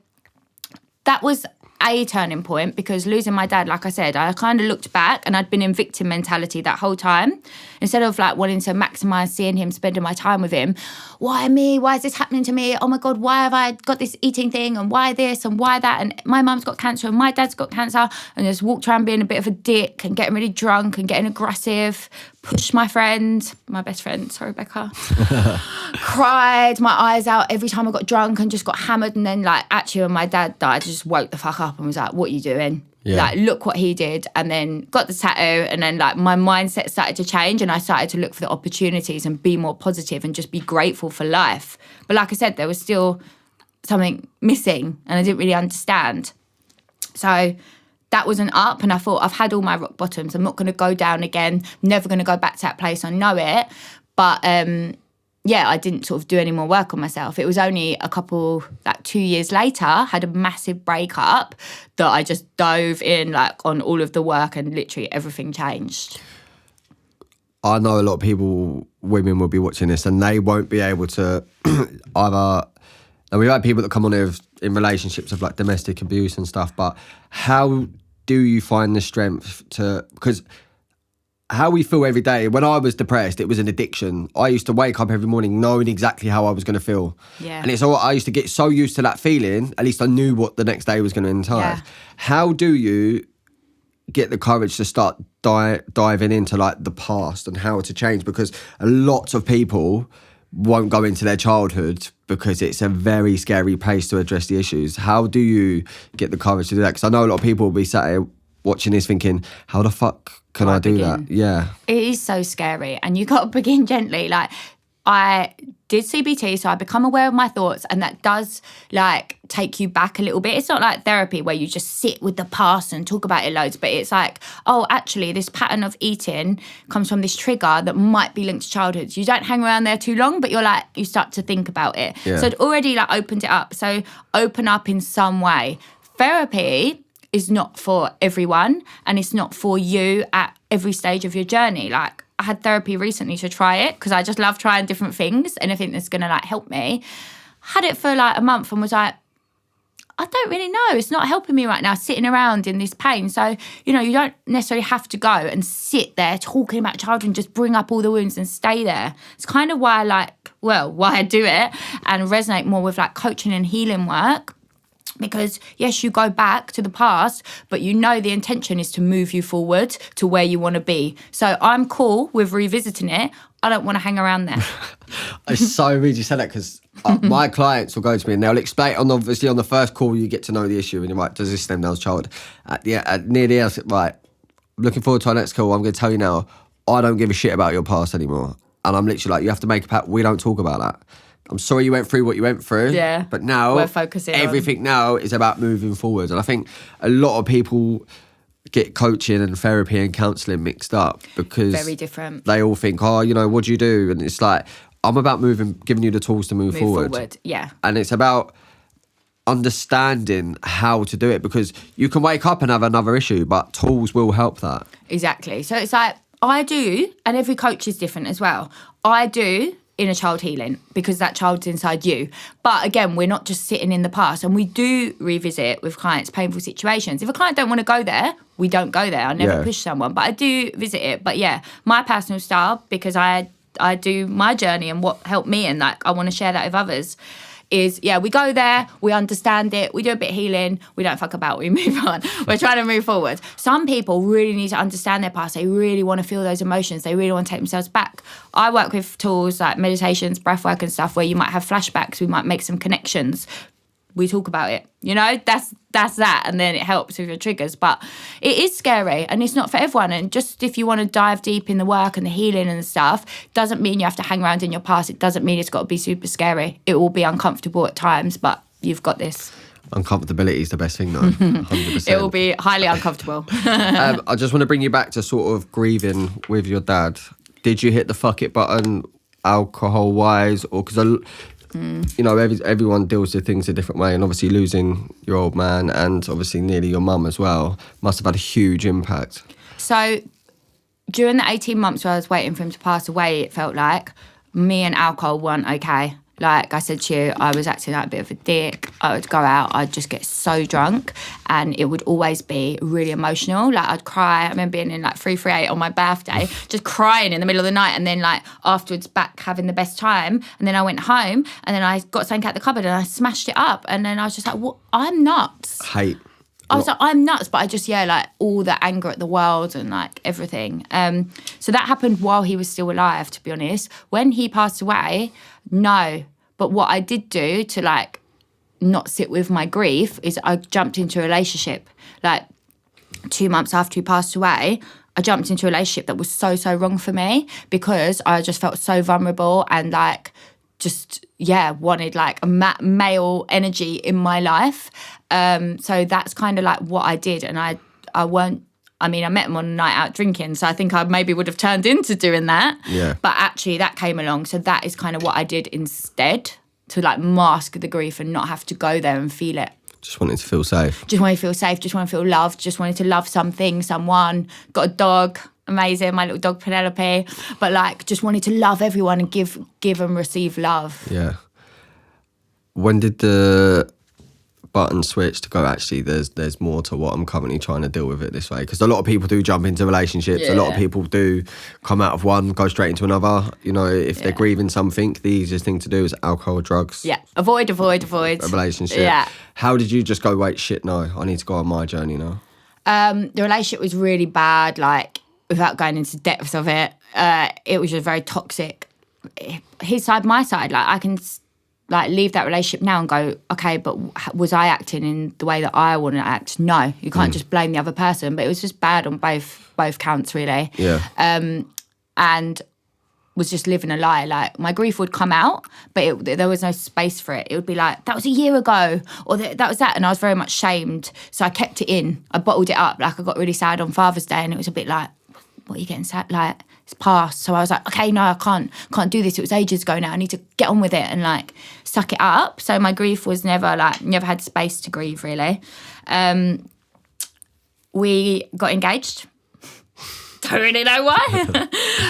that was a turning point because losing my dad, like I said, I kind of looked back and I'd been in victim mentality that whole time. Instead of like wanting to maximise seeing him, spending my time with him. Why me? Why is this happening to me? Oh my God, why have I got this eating thing and why this and why that? And my mum's got cancer and my dad's got cancer. And just walked around being a bit of a dick and getting really drunk and getting aggressive. Pushed my friend, my best friend, sorry Becca. Cried my eyes out every time I got drunk and just got hammered. And then like actually when my dad died, I just woke the fuck up and was like, what are you doing? Yeah. Like, look what he did. And then got the tattoo and then like my mindset started to change and I started to look for the opportunities and be more positive and just be grateful for life. But like I said, there was still something missing and I didn't really understand. So that was an up and I thought I've had all my rock bottoms. I'm not going to go down again. I'm never going to go back to that place. I know it. But yeah, I didn't sort of do any more work on myself. It was only a couple, like 2 years later, had a massive breakup that I just dove in like on all of the work and literally everything changed. I know a lot of people, women will be watching this and they won't be able to either, and we've had people that come on here in relationships of like domestic abuse and stuff, but how do you find the strength to, because how we feel every day. When I was depressed, it was an addiction. I used to wake up every morning knowing exactly how I was going to feel. Yeah. And it's all, I used to get so used to that feeling, at least I knew what the next day was going to entail. Yeah. How do you get the courage to start diving into like the past and how to change? Because a lot of people won't go into their childhood because it's a very scary place to address the issues. How do you get the courage to do that? Because I know a lot of people will be sat here watching this thinking, how the fuck can I do that? Yeah. It is so scary and you got to begin gently. Like I did CBT, so I become aware of my thoughts and that does like take you back a little bit. It's not like therapy where you just sit with the past and talk about it loads, but it's like, oh, actually this pattern of eating comes from this trigger that might be linked to childhood. You don't hang around there too long, but you're like, you start to think about it. Yeah. So it already like opened it up. So open up in some way. Therapy is not for everyone and it's not for you at every stage of your journey. Like I had therapy recently to try it because I just love trying different things and anything that's going to like help me. Had it for like a month and was like, I don't really know. It's not helping me right now sitting around in this pain. So, you know, you don't necessarily have to go and sit there talking about childhood and just bring up all the wounds and stay there. It's kind of why why I do it and resonate more with like coaching and healing work. Because, yes, you go back to the past, but you know the intention is to move you forward to where you want to be. So I'm cool with revisiting it. I don't want to hang around there. It's so weird you said that because my clients will go to me and they'll explain, obviously on the first call you get to know the issue and you're like, does this stem down to childhood? Near the end, right, looking forward to our next call, I'm going to tell you now, I don't give a shit about your past anymore. And I'm literally like, you have to make a pact, we don't talk about that. I'm sorry you went through what you went through. Yeah. But now we're focusing everything now is about moving forward. And I think a lot of people get coaching and therapy and counselling mixed up because very different. They all think, oh, you know, what do you do? And it's like, I'm about giving you the tools to move forward. Yeah. And it's about understanding how to do it because you can wake up and have another issue, but tools will help that. Exactly. So it's like, I do, and every coach is different as well. I do inner child healing because that child's inside you. But again, we're not just sitting in the past and we do revisit with clients painful situations. If a client don't want to go there, we don't go there. I never push someone, but I do visit it. But yeah, my personal style, because I do my journey and what helped me and like I want to share that with others is, we go there, we understand it, we do a bit of healing, we don't fuck about, we move on. We're trying to move forward. Some people really need to understand their past. They really want to feel those emotions. They really want to take themselves back. I work with tools like meditations, breath work and stuff where you might have flashbacks, we might make some connections. We talk about it, you know, that's that. And then it helps with your triggers. But it is scary and it's not for everyone. And just if you want to dive deep in the work and the healing and stuff, doesn't mean you have to hang around in your past. It doesn't mean it's got to be super scary. It will be uncomfortable at times, but you've got this. Uncomfortability is the best thing though, 100%. It will be highly uncomfortable. I just want to bring you back to sort of grieving with your dad. Did you hit the fuck it button alcohol-wise? Or because you know, everyone deals with things a different way, and obviously losing your old man and obviously nearly your mum as well must have had a huge impact. So during the 18 months where I was waiting for him to pass away, it felt like me and alcohol weren't okay. Like I said to you, I was acting like a bit of a dick. I would go out, I'd just get so drunk, and it would always be really emotional. Like I'd cry. I remember being in like 338 on my birthday, just crying in the middle of the night, and then like afterwards back having the best time. And then I went home, and then I got something out the cupboard and I smashed it up. And then I was just like, what? I'm nuts. Hate. I was like, I'm nuts, but I just, like all the anger at the world and like everything. So that happened while he was still alive, to be honest. When he passed away, no. But what I did do to like not sit with my grief is I jumped into a relationship. Like 2 months after he passed away, I jumped into a relationship that was so wrong for me because I just felt so vulnerable and like just, wanted like a male energy in my life. So that's kind of like what I did. And I met him on a night out drinking, so I think I maybe would have turned into doing that. Yeah. But actually that came along. So that is kind of what I did instead, to like mask the grief and not have to go there and feel it. Just wanted to feel safe. Just wanted to feel safe, just wanted to feel loved, just wanted to love something, someone. Got a dog, amazing, my little dog Penelope. But like just wanted to love everyone and give and receive love. Yeah. When did the button switch to go, actually, there's more to what I'm currently trying to deal with it this way? Because a lot of people do jump into relationships. A lot of people do come out of one, go straight into another. You know, if they're grieving something, the easiest thing to do is alcohol, drugs. Yeah, avoid. A relationship. Yeah. How did you just go, wait, shit, no, I need to go on my journey now? The relationship was really bad, like, without going into depths of it. It was just very toxic. His side, my side, like, I can like leave that relationship now and go, okay, but was I acting in the way that I want to act? No, you can't just blame the other person. But it was just bad on both counts, really. Yeah. And was just living a lie. Like my grief would come out, but there was no space for it. It would be like, that was a year ago, or that was that. And I was very much shamed. So I kept it in. I bottled it up. Like I got really sad on Father's Day, and it was a bit like, what are you getting sad? Like, it's past. So I was like, okay, no, I can't do this. It was ages ago now. I need to get on with it and like suck it up. So my grief was never had space to grieve, really. We got engaged. Don't really know why.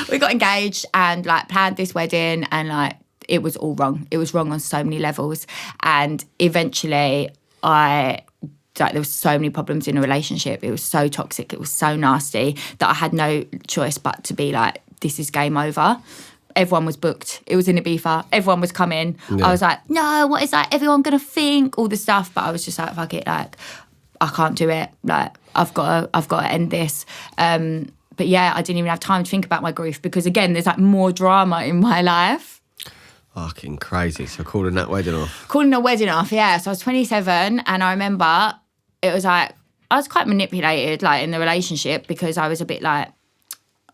We got engaged and like planned this wedding, and like it was all wrong. It was wrong on so many levels. And eventually there was so many problems in a relationship. It was so toxic. It was so nasty that I had no choice but to be like, this is game over. Everyone was booked. It was in Ibiza. Everyone was coming. Yeah. I was like, no, what is like everyone going to think? All this stuff. But I was just like, fuck it. Like, I can't do it. Like, I've got to end this. But yeah, I didn't even have time to think about my grief because, again, there's like more drama in my life. Fucking crazy. So calling that wedding off? Calling a wedding off, yeah. So I was 27, and I remember it was like, I was quite manipulated like in the relationship because I was a bit like,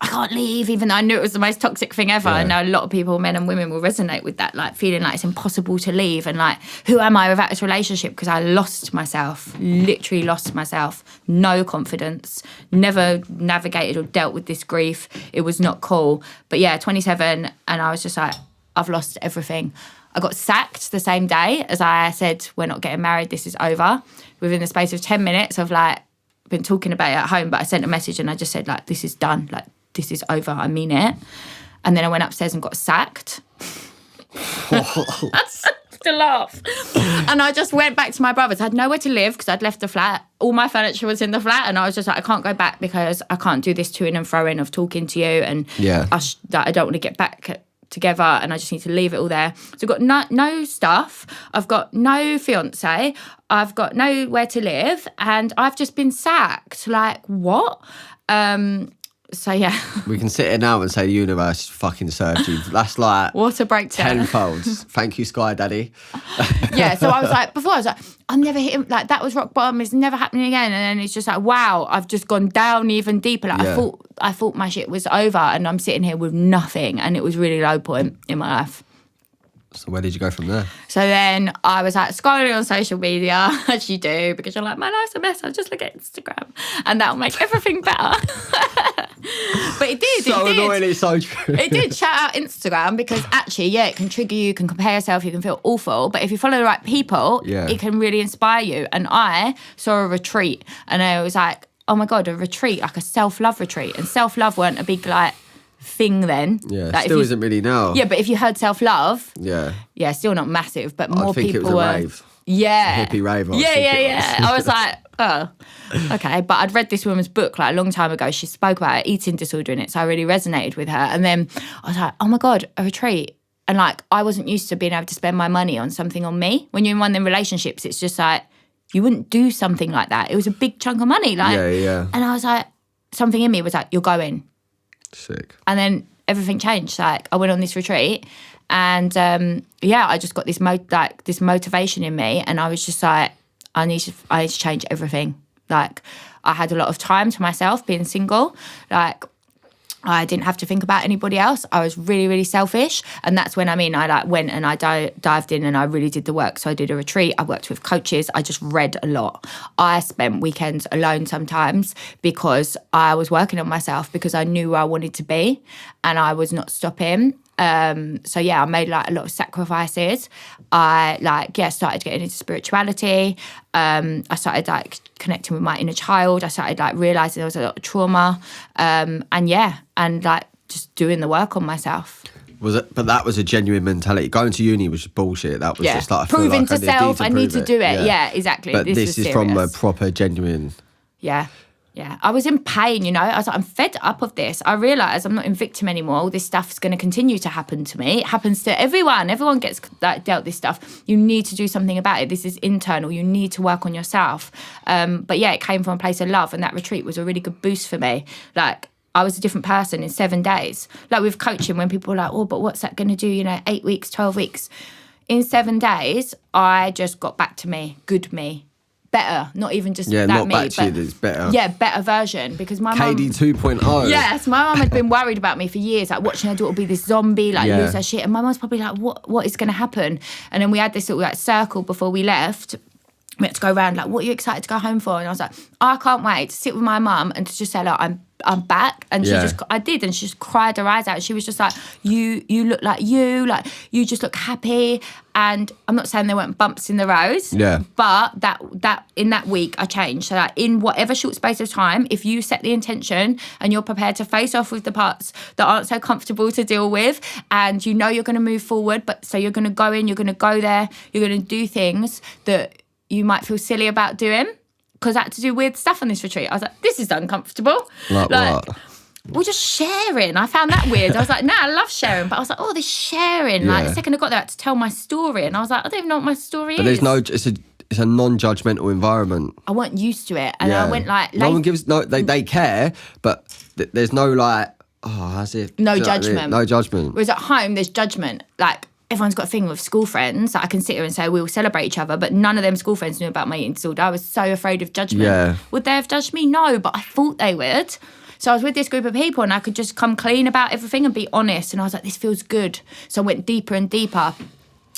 I can't leave, even though I knew it was the most toxic thing ever. I know a lot of people, men and women, will resonate with that, like feeling like it's impossible to leave and like, who am I without this relationship? Because I lost myself, literally lost myself. No confidence, never navigated or dealt with this grief. It was not cool. But yeah, 27, and I was just like, I've lost everything. I got sacked the same day as I said, we're not getting married, this is over. Within the space of 10 minutes of like, been talking about it at home, but I sent a message and I just said like, this is done, like this is over, I mean it. And then I went upstairs and got sacked. That's to laugh. And I just went back to my brother's. I had nowhere to live because I'd left the flat. All my furniture was in the flat, and I was just like, I can't go back because I can't do this to-ing and fro-ing of talking to you, and I don't want to get back together, and I just need to leave it all there. So I've got no stuff, I've got no fiance, I've got nowhere to live, and I've just been sacked. Like, what? So yeah. We can sit here now and say the universe fucking served you. That's like what a breakdown. Tenfold. Thank you, Sky Daddy. Yeah, so I was like, before I was like, I'm never hitting, like that was rock bottom, it's never happening again. And then it's just like, wow, I've just gone down even deeper. Like I thought my shit was over, and I'm sitting here with nothing, and it was really low point in my life. So where did you go from there? So then I was like scrolling on social media, as you do, because you're like, my life's a mess, I'll just look at Instagram and that'll make everything better. But it did. So annoying, it's so true. It did shout out Instagram because actually, it can trigger you, you can compare yourself, you can feel awful. But if you follow the right people, it can really inspire you. And I saw a retreat, and I was like, oh my God, a retreat, like a self-love retreat. And self-love weren't a big like thing then. Yeah, like still isn't really now. Yeah, but if you heard self-love, yeah, still not massive, but more I think people it was a were. rave. Yeah. It's a hippie rave. Yeah. I was like, oh, okay. But I'd read this woman's book like a long time ago. She spoke about her eating disorder in it, so I really resonated with her. And then I was like, oh my God, a retreat. And like, I wasn't used to being able to spend my money on something on me. When you're in one of them relationships, it's just like, you wouldn't do something like that. It was a big chunk of money. Like, yeah. And I was like, something in me was like, you're going. Sick. And then everything changed. Like, I went on this retreat. And I just got this motivation in me, and I was just like, I need to change everything. Like, I had a lot of time to myself being single. Like, I didn't have to think about anybody else. I was really, really selfish, and that's when I like went and I dived in and I really did the work. So I did a retreat. I worked with coaches. I just read a lot. I spent weekends alone sometimes because I was working on myself, because I knew where I wanted to be, and I was not stopping. I made like a lot of sacrifices. I started getting into spirituality. I started like connecting with my inner child. I started like realizing there was a lot of trauma. And like just doing the work on myself. Was it? But that was a genuine mentality. Going to uni was just bullshit. That was just like, proving to self. I need to do it. Yeah, exactly. But this is serious. from a proper genuine. Yeah. I was in pain, you know. I was like, I'm fed up of this. I realised I'm not in victim anymore. All this stuff is going to continue to happen to me. It happens to everyone. Everyone gets dealt this stuff. You need to do something about it. This is internal. You need to work on yourself. It came from a place of love, and that retreat was a really good boost for me. Like, I was a different person in 7 days. Like with coaching, when people are like, oh, but what's that going to do? 8 weeks, 12 weeks. In 7 days, I just got back to me, good me. Better, not even just that not me, back to but you, it's better. Yeah, better version, because my mum... Kady 2.0. Yes, my mum had been worried about me for years, like watching her daughter be this zombie, like lose her shit, and my mum's probably like, what is going to happen? And then we had this little like circle before we left. We had to go around like, what are you excited to go home for? And I was like, I can't wait to sit with my mum and to just say, like, I'm back. And I did, and she just cried her eyes out. She was just like, you look like you just look happy. And I'm not saying there weren't bumps in the road, but that in that week I changed. So that in whatever short space of time, if you set the intention and you're prepared to face off with the parts that aren't so comfortable to deal with, and you know you're going to move forward, but so you're going to go in, you're going to go there, you're going to do things that you might feel silly about doing. Because I had to do weird stuff on this retreat. I was like, this is uncomfortable. Like what? We're just sharing. I found that weird. I was like, I love sharing. But I was like, oh, this sharing. Like, the second I got there, I had to tell my story. And I was like, I don't even know what my story is. There's no, it's a non-judgmental environment. I wasn't used to it. And I went like... No one gives... No, they care, but there's no like... Oh, that's it. No judgment. No judgment. Whereas at home, there's judgment. Like, everyone's got a thing with school friends that I can sit here and say we'll celebrate each other, but none of them school friends knew about my eating disorder. I was so afraid of judgment. Yeah. Would they have judged me? No, but I thought they would. So I was with this group of people and I could just come clean about everything and be honest. And I was like, this feels good. So I went deeper and deeper.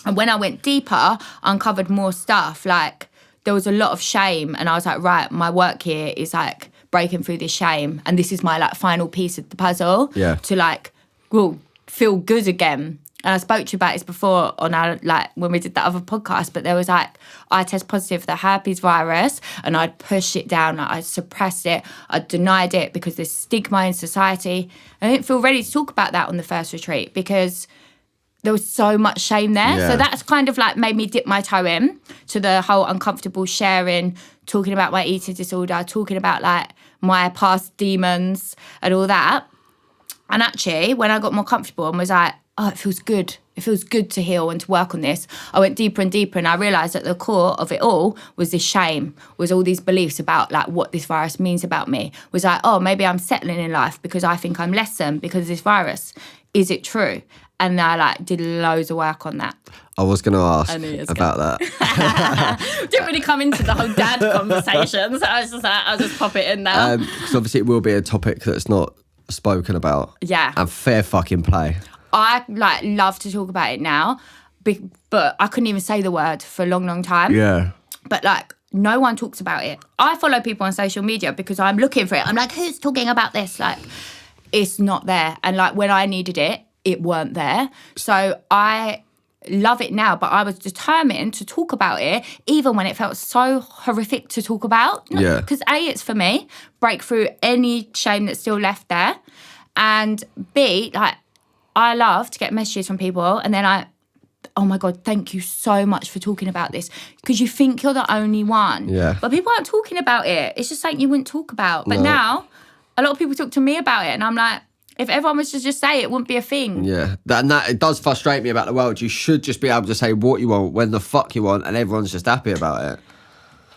And when I went deeper, I uncovered more stuff. Like, there was a lot of shame. And I was like, right, my work here is like breaking through this shame. And this is my like final piece of the puzzle. Yeah. To like, feel good again. And I spoke to you about this before on our, like, when we did that other podcast, but there was like, I test positive for the herpes virus and I'd pushed it down, I suppressed it, I denied it because there's stigma in society. I didn't feel ready to talk about that on the first retreat because there was so much shame there. Yeah. So that's kind of like made me dip my toe in to the whole uncomfortable sharing, talking about my eating disorder, talking about like my past demons and all that. And actually, when I got more comfortable and was like, oh, it feels good. It feels good to heal and to work on this. I went deeper and deeper and I realised that the core of it all was this shame, was all these beliefs about like what this virus means about me. Was like, oh, maybe I'm settling in life because I think I'm less than because of this virus. Is it true? And I like did loads of work on that. I was going to ask about that. Didn't really come into the whole dad conversation. So I was just like, I'll just pop it in now. Because obviously it will be a topic that's not spoken about. Yeah. And fair fucking play. I like love to talk about it now, but I couldn't even say the word for a long, long time. Yeah. But like no one talks about it. I follow people on social media because I'm looking for it. I'm like, who's talking about this? Like, it's not there. And like when I needed it, it weren't there. So I love it now, but I was determined to talk about it even when it felt so horrific to talk about. Yeah. Because A, it's for me, break through any shame that's still left there. And B, like, I love to get messages from people and then oh my God, thank you so much for talking about this, because you think you're the only one. Yeah. But people aren't talking about it. It's just something you wouldn't talk about. But now a lot of people talk to me about it and I'm like, if everyone was to just say it, it wouldn't be a thing. Yeah, it does frustrate me about the world. You should just be able to say what you want, when the fuck you want, and everyone's just happy about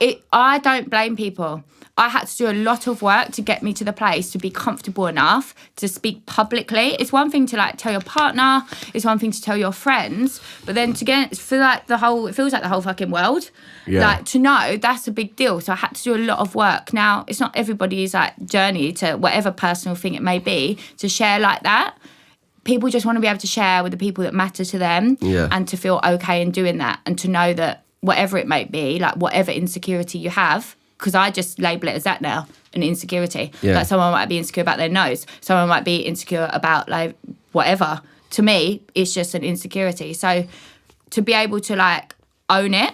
it. I don't blame people. I had to do a lot of work to get me to the place to be comfortable enough to speak publicly. It's one thing to like tell your partner, it's one thing to tell your friends, but then to get for like it feels like the whole fucking world. Yeah. Like to know, that's a big deal. So I had to do a lot of work. Now, it's not everybody's like journey to whatever personal thing it may be to share like that. People just want to be able to share with the people that matter to them and to feel okay in doing that and to know that whatever it may be, like whatever insecurity you have, because I just label it as that now, an insecurity. Yeah. Like someone might be insecure about their nose. Someone might be insecure about like whatever. To me, it's just an insecurity. So to be able to like own it,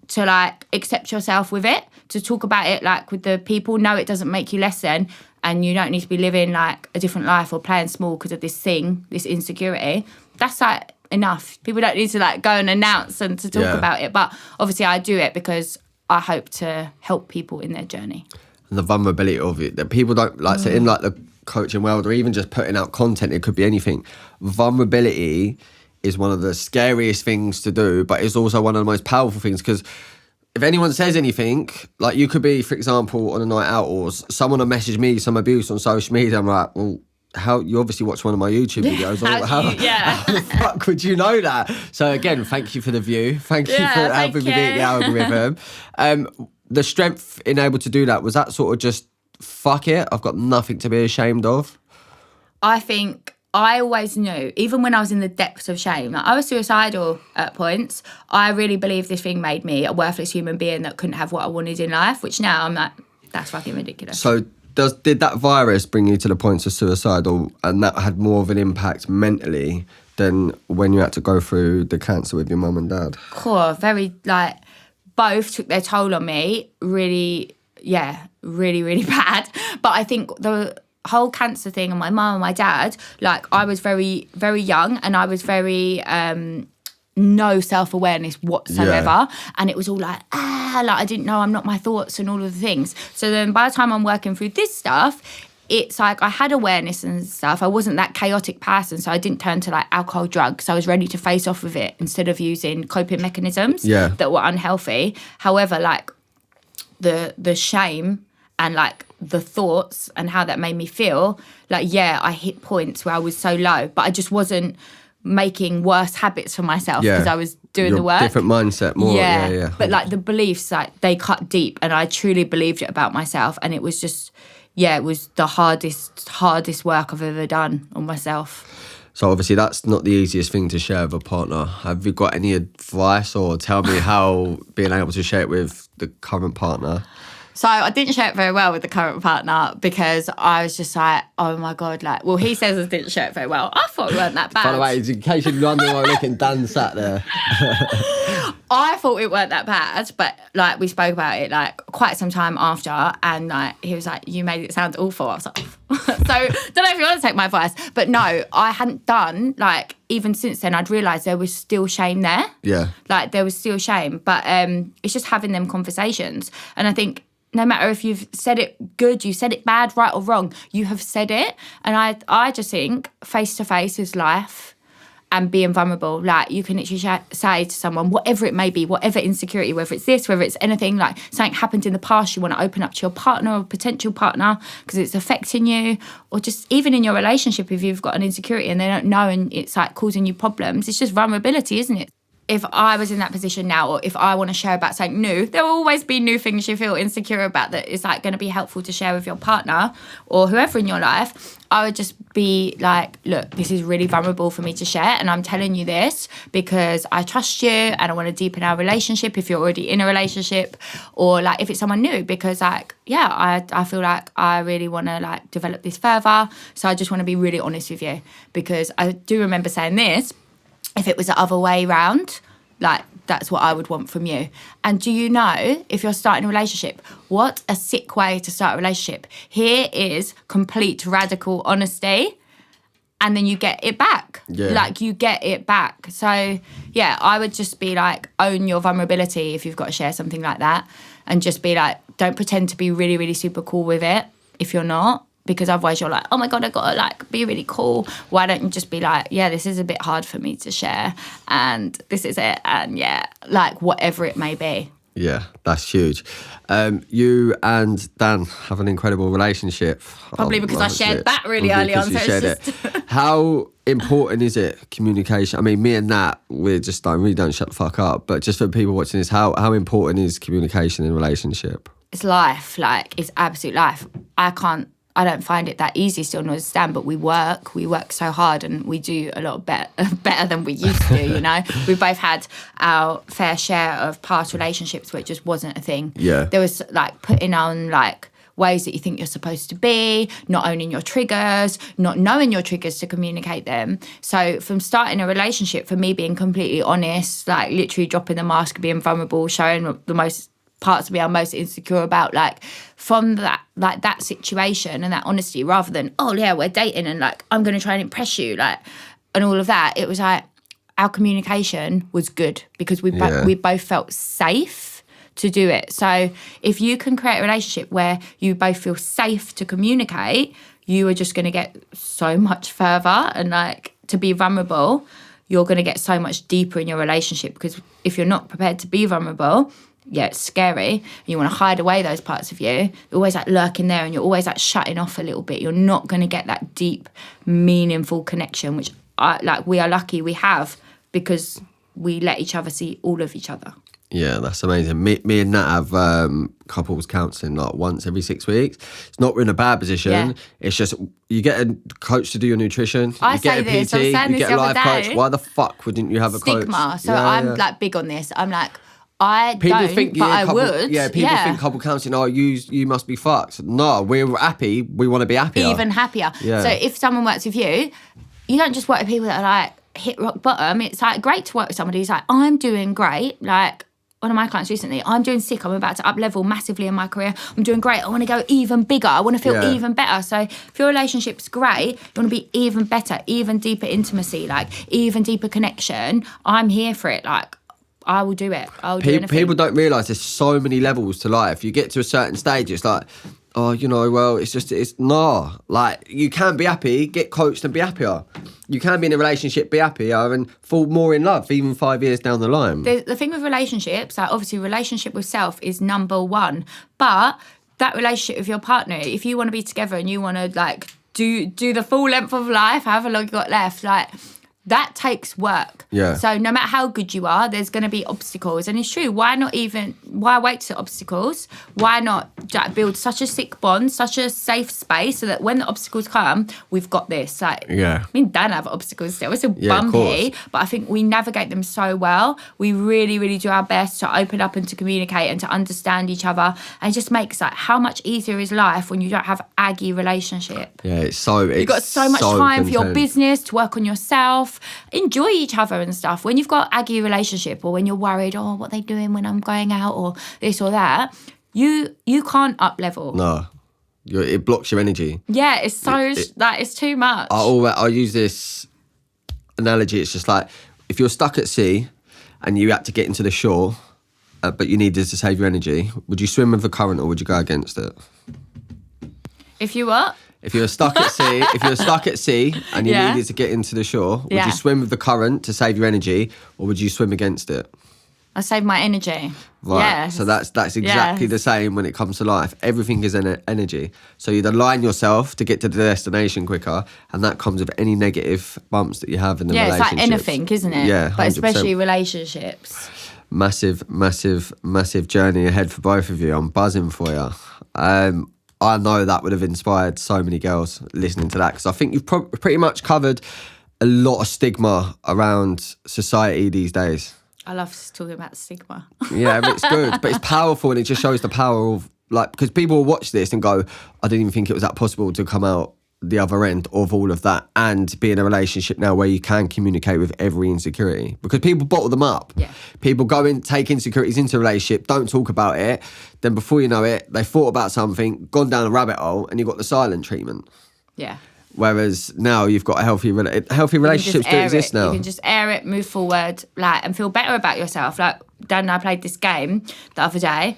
to like accept yourself with it, to talk about it like with the people, no, it doesn't make you less than, and you don't need to be living like a different life or playing small because of this thing, this insecurity. That's like enough. People don't need to like go and announce and to talk about it. But obviously I do it because I hope to help people in their journey. And the vulnerability of it, that people don't like, so in like the coaching world or even just putting out content, it could be anything. Vulnerability is one of the scariest things to do, but it's also one of the most powerful things, because if anyone says anything, like you could be, for example, on a night out or someone will message me some abuse on social media, I'm like, well, how you obviously watch one of my YouTube videos. How the fuck would you know that? So again, thank you for the view. Thank you for helping me beat the algorithm. The strength in able to do that, was that sort of just, fuck it, I've got nothing to be ashamed of? I think I always knew, even when I was in the depths of shame, like I was suicidal at points. I really believed this thing made me a worthless human being that couldn't have what I wanted in life, which now I'm like, that's fucking ridiculous. So did that virus bring you to the point of suicidal, and that had more of an impact mentally than when you had to go through the cancer with your mum and dad? Cool, very, like, both took their toll on me, really, really bad. But I think the whole cancer thing and my mum and my dad, like, I was very, very young and I was very no self-awareness whatsoever. And it was all like I didn't know I'm not my thoughts and all of the things. So then by the time I'm working through this stuff, it's like I had awareness and stuff. I wasn't that chaotic person, so I didn't turn to like alcohol, drugs. I was ready to face off with it instead of using coping mechanisms that were unhealthy. However, like the shame and like the thoughts and how that made me feel, like, I hit points where I was so low, but I just wasn't making worse habits for myself because I was doing the work. Different mindset, more. Yeah. But like the beliefs, like they cut deep, and I truly believed it about myself, and it was just, it was the hardest work I've ever done on myself. So obviously that's not the easiest thing to share with a partner. Have you got any advice, or tell me how being able to share it with the current partner? So I didn't share it very well with the current partner because I was just like, oh my God, like, well, he says I didn't share it very well. I thought it weren't that bad. By the way, in case you're wondering why I'm looking, Dan sat there. I thought it weren't that bad, but like we spoke about it like quite some time after, and like he was like, you made it sound awful. I was like, so don't know if you want to take my advice, but no, I hadn't done, like, even since then I'd realised there was still shame there. Yeah. Like there was still shame, but it's just having them conversations. And I think no matter if you've said it good, you said it bad, right or wrong, you have said it. And I just think face-to-face is life, and being vulnerable. Like, you can literally say to someone, whatever it may be, whatever insecurity, whether it's this, whether it's anything, like something happened in the past, you want to open up to your partner or potential partner because it's affecting you, or just even in your relationship, if you've got an insecurity and they don't know and it's like causing you problems, it's just vulnerability, isn't it? If I was in that position now, or if I want to share about something new, there will always be new things you feel insecure about that is like going to be helpful to share with your partner or whoever in your life. I would just be like, look, this is really vulnerable for me to share, and I'm telling you this because I trust you and I want to deepen our relationship if you're already in a relationship, or like if it's someone new, because like, I feel like I really want to like develop this further. So I just want to be really honest with you, because I do remember saying this, if it was the other way round, like, that's what I would want from you. And do you know, if you're starting a relationship, what a sick way to start a relationship. Here is complete radical honesty. and then you get it back. Yeah. Like, you get it back. So, yeah, I would just be like, own your vulnerability if you've got to share something like that. And just be like, don't pretend to be really, really super cool with it if you're not. Because otherwise you're like, oh my God, I got to like be really cool. Why don't you just be like, yeah, this is a bit hard for me to share. And this is it. And yeah, like whatever it may be. Yeah, that's huge. You and Dan have an incredible relationship. Probably because I shared that really early on. So it's just... How important is it, communication? I mean, me and Nat, we don't shut the fuck up. But just for people watching this, how important is communication in a relationship? It's life. Like, it's absolute life. I don't find it that easy still to understand, but we work so hard, and we do a lot better than we used to, you know? We both had our fair share of past relationships where it just wasn't a thing. Yeah. There was like putting on like ways that you think you're supposed to be, not owning your triggers, not knowing your triggers to communicate them. So from starting a relationship, for me being completely honest, like literally dropping the mask, being vulnerable, showing the most parts of me I'm most insecure about, like from that situation and that honesty, rather than, oh yeah, we're dating and like I'm going to try and impress you, like, and all of that. It was like our communication was good because we both felt safe to do it. So if you can create a relationship where you both feel safe to communicate, you are just going to get so much further. And like, to be vulnerable, you're going to get so much deeper in your relationship, because if you're not prepared to be vulnerable, yeah, it's scary. You want to hide away those parts of you. You're always like lurking there, and you're always like shutting off a little bit. You're not going to get that deep, meaningful connection, which we are lucky we have, because we let each other see all of each other. Yeah, that's amazing. Me and Nat have couples counselling like once every 6 weeks. It's not we're in a bad position. Yeah. It's just you get a coach to do your nutrition. I you get a this. PT. I was saying you this get a the other life day. coach. Why the fuck wouldn't you have a coach? Stigma. So I'm like big on this. I'm like, I people don't, think, but I would. Yeah, people think couple counselling, oh, you must be fucked. No, we're happy. We want to be happier. Even happier. Yeah. So if someone works with you, you don't just work with people that are like hit rock bottom. It's like great to work with somebody who's like, I'm doing great. Like one of my clients recently, I'm doing sick. I'm about to up level massively in my career. I'm doing great. I want to go even bigger. I want to feel even better. So if your relationship's great, you want to be even better, even deeper intimacy, like even deeper connection. I'm here for it. Like, I will do it. I'll do anything. People don't realise there's so many levels to life. You get to a certain stage, it's like, oh, you know, well, it's nah. Like, you can be happy, get coached and be happier. You can be in a relationship, be happier and fall more in love, even 5 years down the line. The thing with relationships, like obviously relationship with self is number one. But that relationship with your partner, if you want to be together and you want to like do the full length of life, however long you got left, like that takes work. Yeah. So no matter how good you are, there's going to be obstacles. And it's true. Why wait to obstacles? Why not build such a sick bond, such a safe space, so that when the obstacles come, we've got this. Like, yeah. I mean, Dan have obstacles still. It's still bumpy, but I think we navigate them so well. We really, really do our best to open up and to communicate and to understand each other. And it just makes like how much easier is life when you don't have aggy relationship. Yeah, you've got so much time for your business, to work on yourself, enjoy each other and stuff. When you've got aggy relationship, or when you're worried, oh, what are they doing when I'm going out, or this or that, you can't up level. No, it blocks your energy. Yeah, it's so that is too much. I'll use this analogy. It's just like if you're stuck at sea and you had to get into the shore, but you needed to save your energy, would you swim with the current or would you go against it? If you what? If you're stuck at sea, and you needed to get into the shore, would you swim with the current to save your energy, or would you swim against it? I save my energy. Right. Yes. So that's exactly the same when it comes to life. Everything is energy. So you'd align yourself to get to the destination quicker, and that comes with any negative bumps that you have in the relationship. Yeah, it's like anything, isn't it? Yeah, 100%. But especially relationships. Massive, massive, massive journey ahead for both of you. I'm buzzing for you. I know that would have inspired so many girls listening to that, because I think you've pretty much covered a lot of stigma around society these days. I love talking about stigma. Yeah, it's good, but it's powerful, and it just shows the power of, like, because people will watch this and go, I didn't even think it was that possible to come out the other end of all of that and be in a relationship now where you can communicate with every insecurity, because people bottle them up. Yeah. People go and take insecurities into a relationship, don't talk about it, then before you know it, they thought about something, gone down a rabbit hole, and you got the silent treatment. Yeah. Whereas now you've got a healthy relationships do exist now. You can just air it, move forward, like, and feel better about yourself. Like, Dan and I played this game the other day.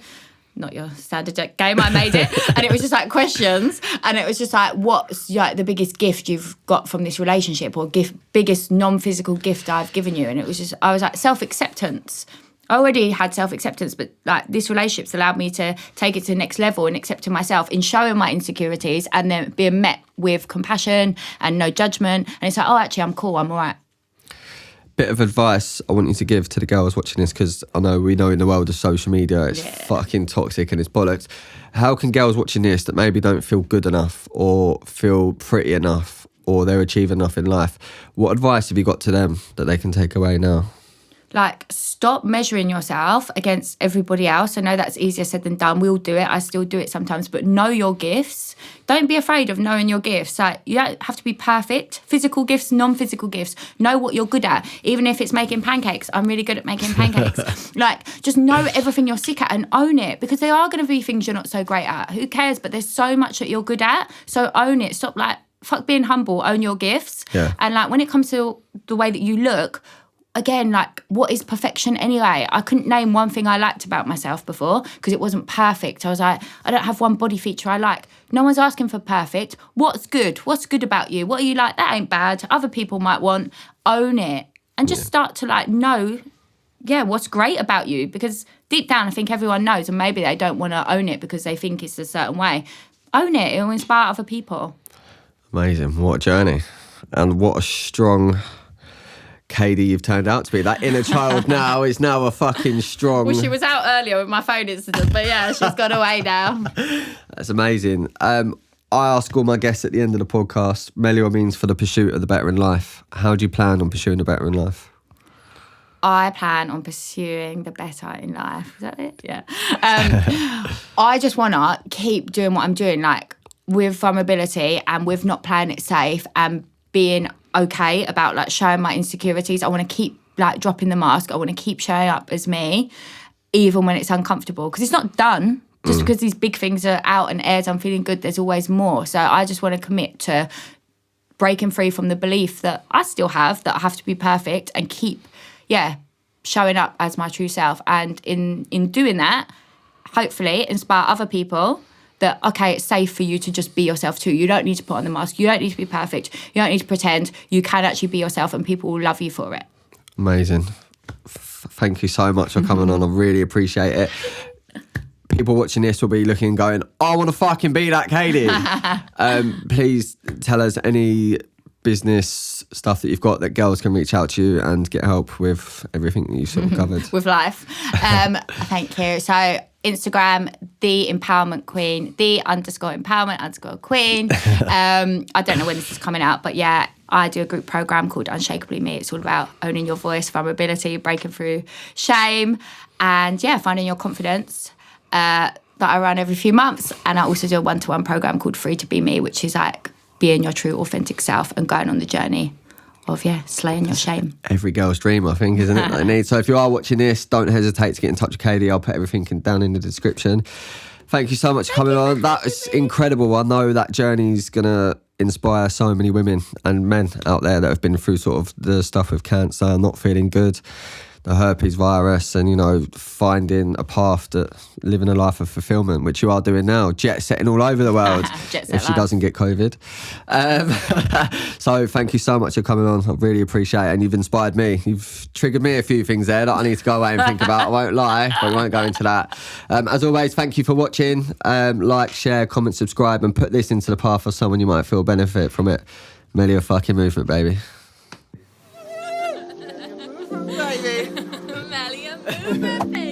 Not your standard game, I made it. And it was just like questions. And it was just like, what's like the biggest gift you've got from this relationship, or biggest non-physical gift I've given you? And it was just, I was like, self-acceptance. I already had self-acceptance, but like this relationship's allowed me to take it to the next level and accepting myself, in showing my insecurities and then being met with compassion and no judgment. And it's like, oh, actually, I'm cool, I'm all right. Bit of advice I want you to give to the girls watching this, because we know in the world of social media it's fucking toxic and it's bollocks. How can girls watching this that maybe don't feel good enough or feel pretty enough or they're achieving enough in life, what advice have you got to them that they can take away now? Like, stop measuring yourself against everybody else. I know that's easier said than done. We'll do it. I still do it sometimes. But know your gifts. Don't be afraid of knowing your gifts. Like, you don't have to be perfect. Physical gifts, non-physical gifts. Know what you're good at. Even if it's making pancakes. I'm really good at making pancakes. Like, just know everything you're sick at and own it. Because there are going to be things you're not so great at. Who cares? But there's so much that you're good at. So own it. Stop, like, fuck being humble. Own your gifts. Yeah. And, like, when it comes to the way that you look, again, like, what is perfection anyway? I couldn't name one thing I liked about myself before because it wasn't perfect. I was like, I don't have one body feature I like. No one's asking for perfect. What's good? What's good about you? What are you like? That ain't bad. Other people might want. Own it. And just start to, like, know, what's great about you. Because deep down, I think everyone knows, and maybe they don't want to own it because they think it's a certain way. Own it. It will inspire other people. Amazing. What a journey. And what a strong Kady you've turned out to be. That inner child now is now a fucking strong... Well, she was out earlier with my phone incident, but yeah, she's gone away now. That's amazing. I ask all my guests at the end of the podcast, Melio means for the pursuit of the better in life. How do you plan on pursuing the better in life? I plan on pursuing the better in life. Is that it? Yeah. I just want to keep doing what I'm doing, like, with vulnerability and with not playing it safe and being okay about, like, showing my insecurities. I want to keep, like, dropping the mask. I want to keep showing up as me, even when it's uncomfortable, because it's not done. Just because these big things are out and aired, I'm feeling good, there's always more. So I just want to commit to breaking free from the belief that I still have, that I have to be perfect, and keep, showing up as my true self. And in doing that, hopefully inspire other people that, okay, it's safe for you to just be yourself too. You don't need to put on the mask. You don't need to be perfect. You don't need to pretend. You can actually be yourself and people will love you for it. Amazing. Thank you so much for coming on. I really appreciate it. People watching this will be looking and going, I want to fucking be that Kady. Please tell us any business stuff that you've got that girls can reach out to you and get help with everything that you sort of covered. With life. Thank you. So Instagram, the empowerment queen, _empowerment_queen. I don't know when this is coming out, but yeah, I do a group program called Unshakably Me. It's all about owning your voice, vulnerability, breaking through shame, and finding your confidence. That I run every few months. And I also do a one-to-one program called Free to Be Me, which is like being your true authentic self and going on the journey of slaying your shame. Every girl's dream, I think, isn't it? That they need. So if you are watching this, don't hesitate to get in touch with Kady. I'll put everything down in the description. Thank you so much for coming on. That was incredible. I know that journey's gonna inspire so many women and men out there that have been through sort of the stuff with cancer, not feeling good, the herpes virus, and finding a path that living a life of fulfillment, which you are doing now, jet setting all over the world. If she doesn't get COVID. So thank you so much for coming on. I really appreciate it, and you've inspired me. You've triggered me a few things there that I need to go away and think about. I won't lie, but we won't go into that. As always, thank you for watching. Like, share, comment, subscribe, and put this into the path of someone you might feel benefit from it. Melio fucking movement, baby. Baby. Movement, baby.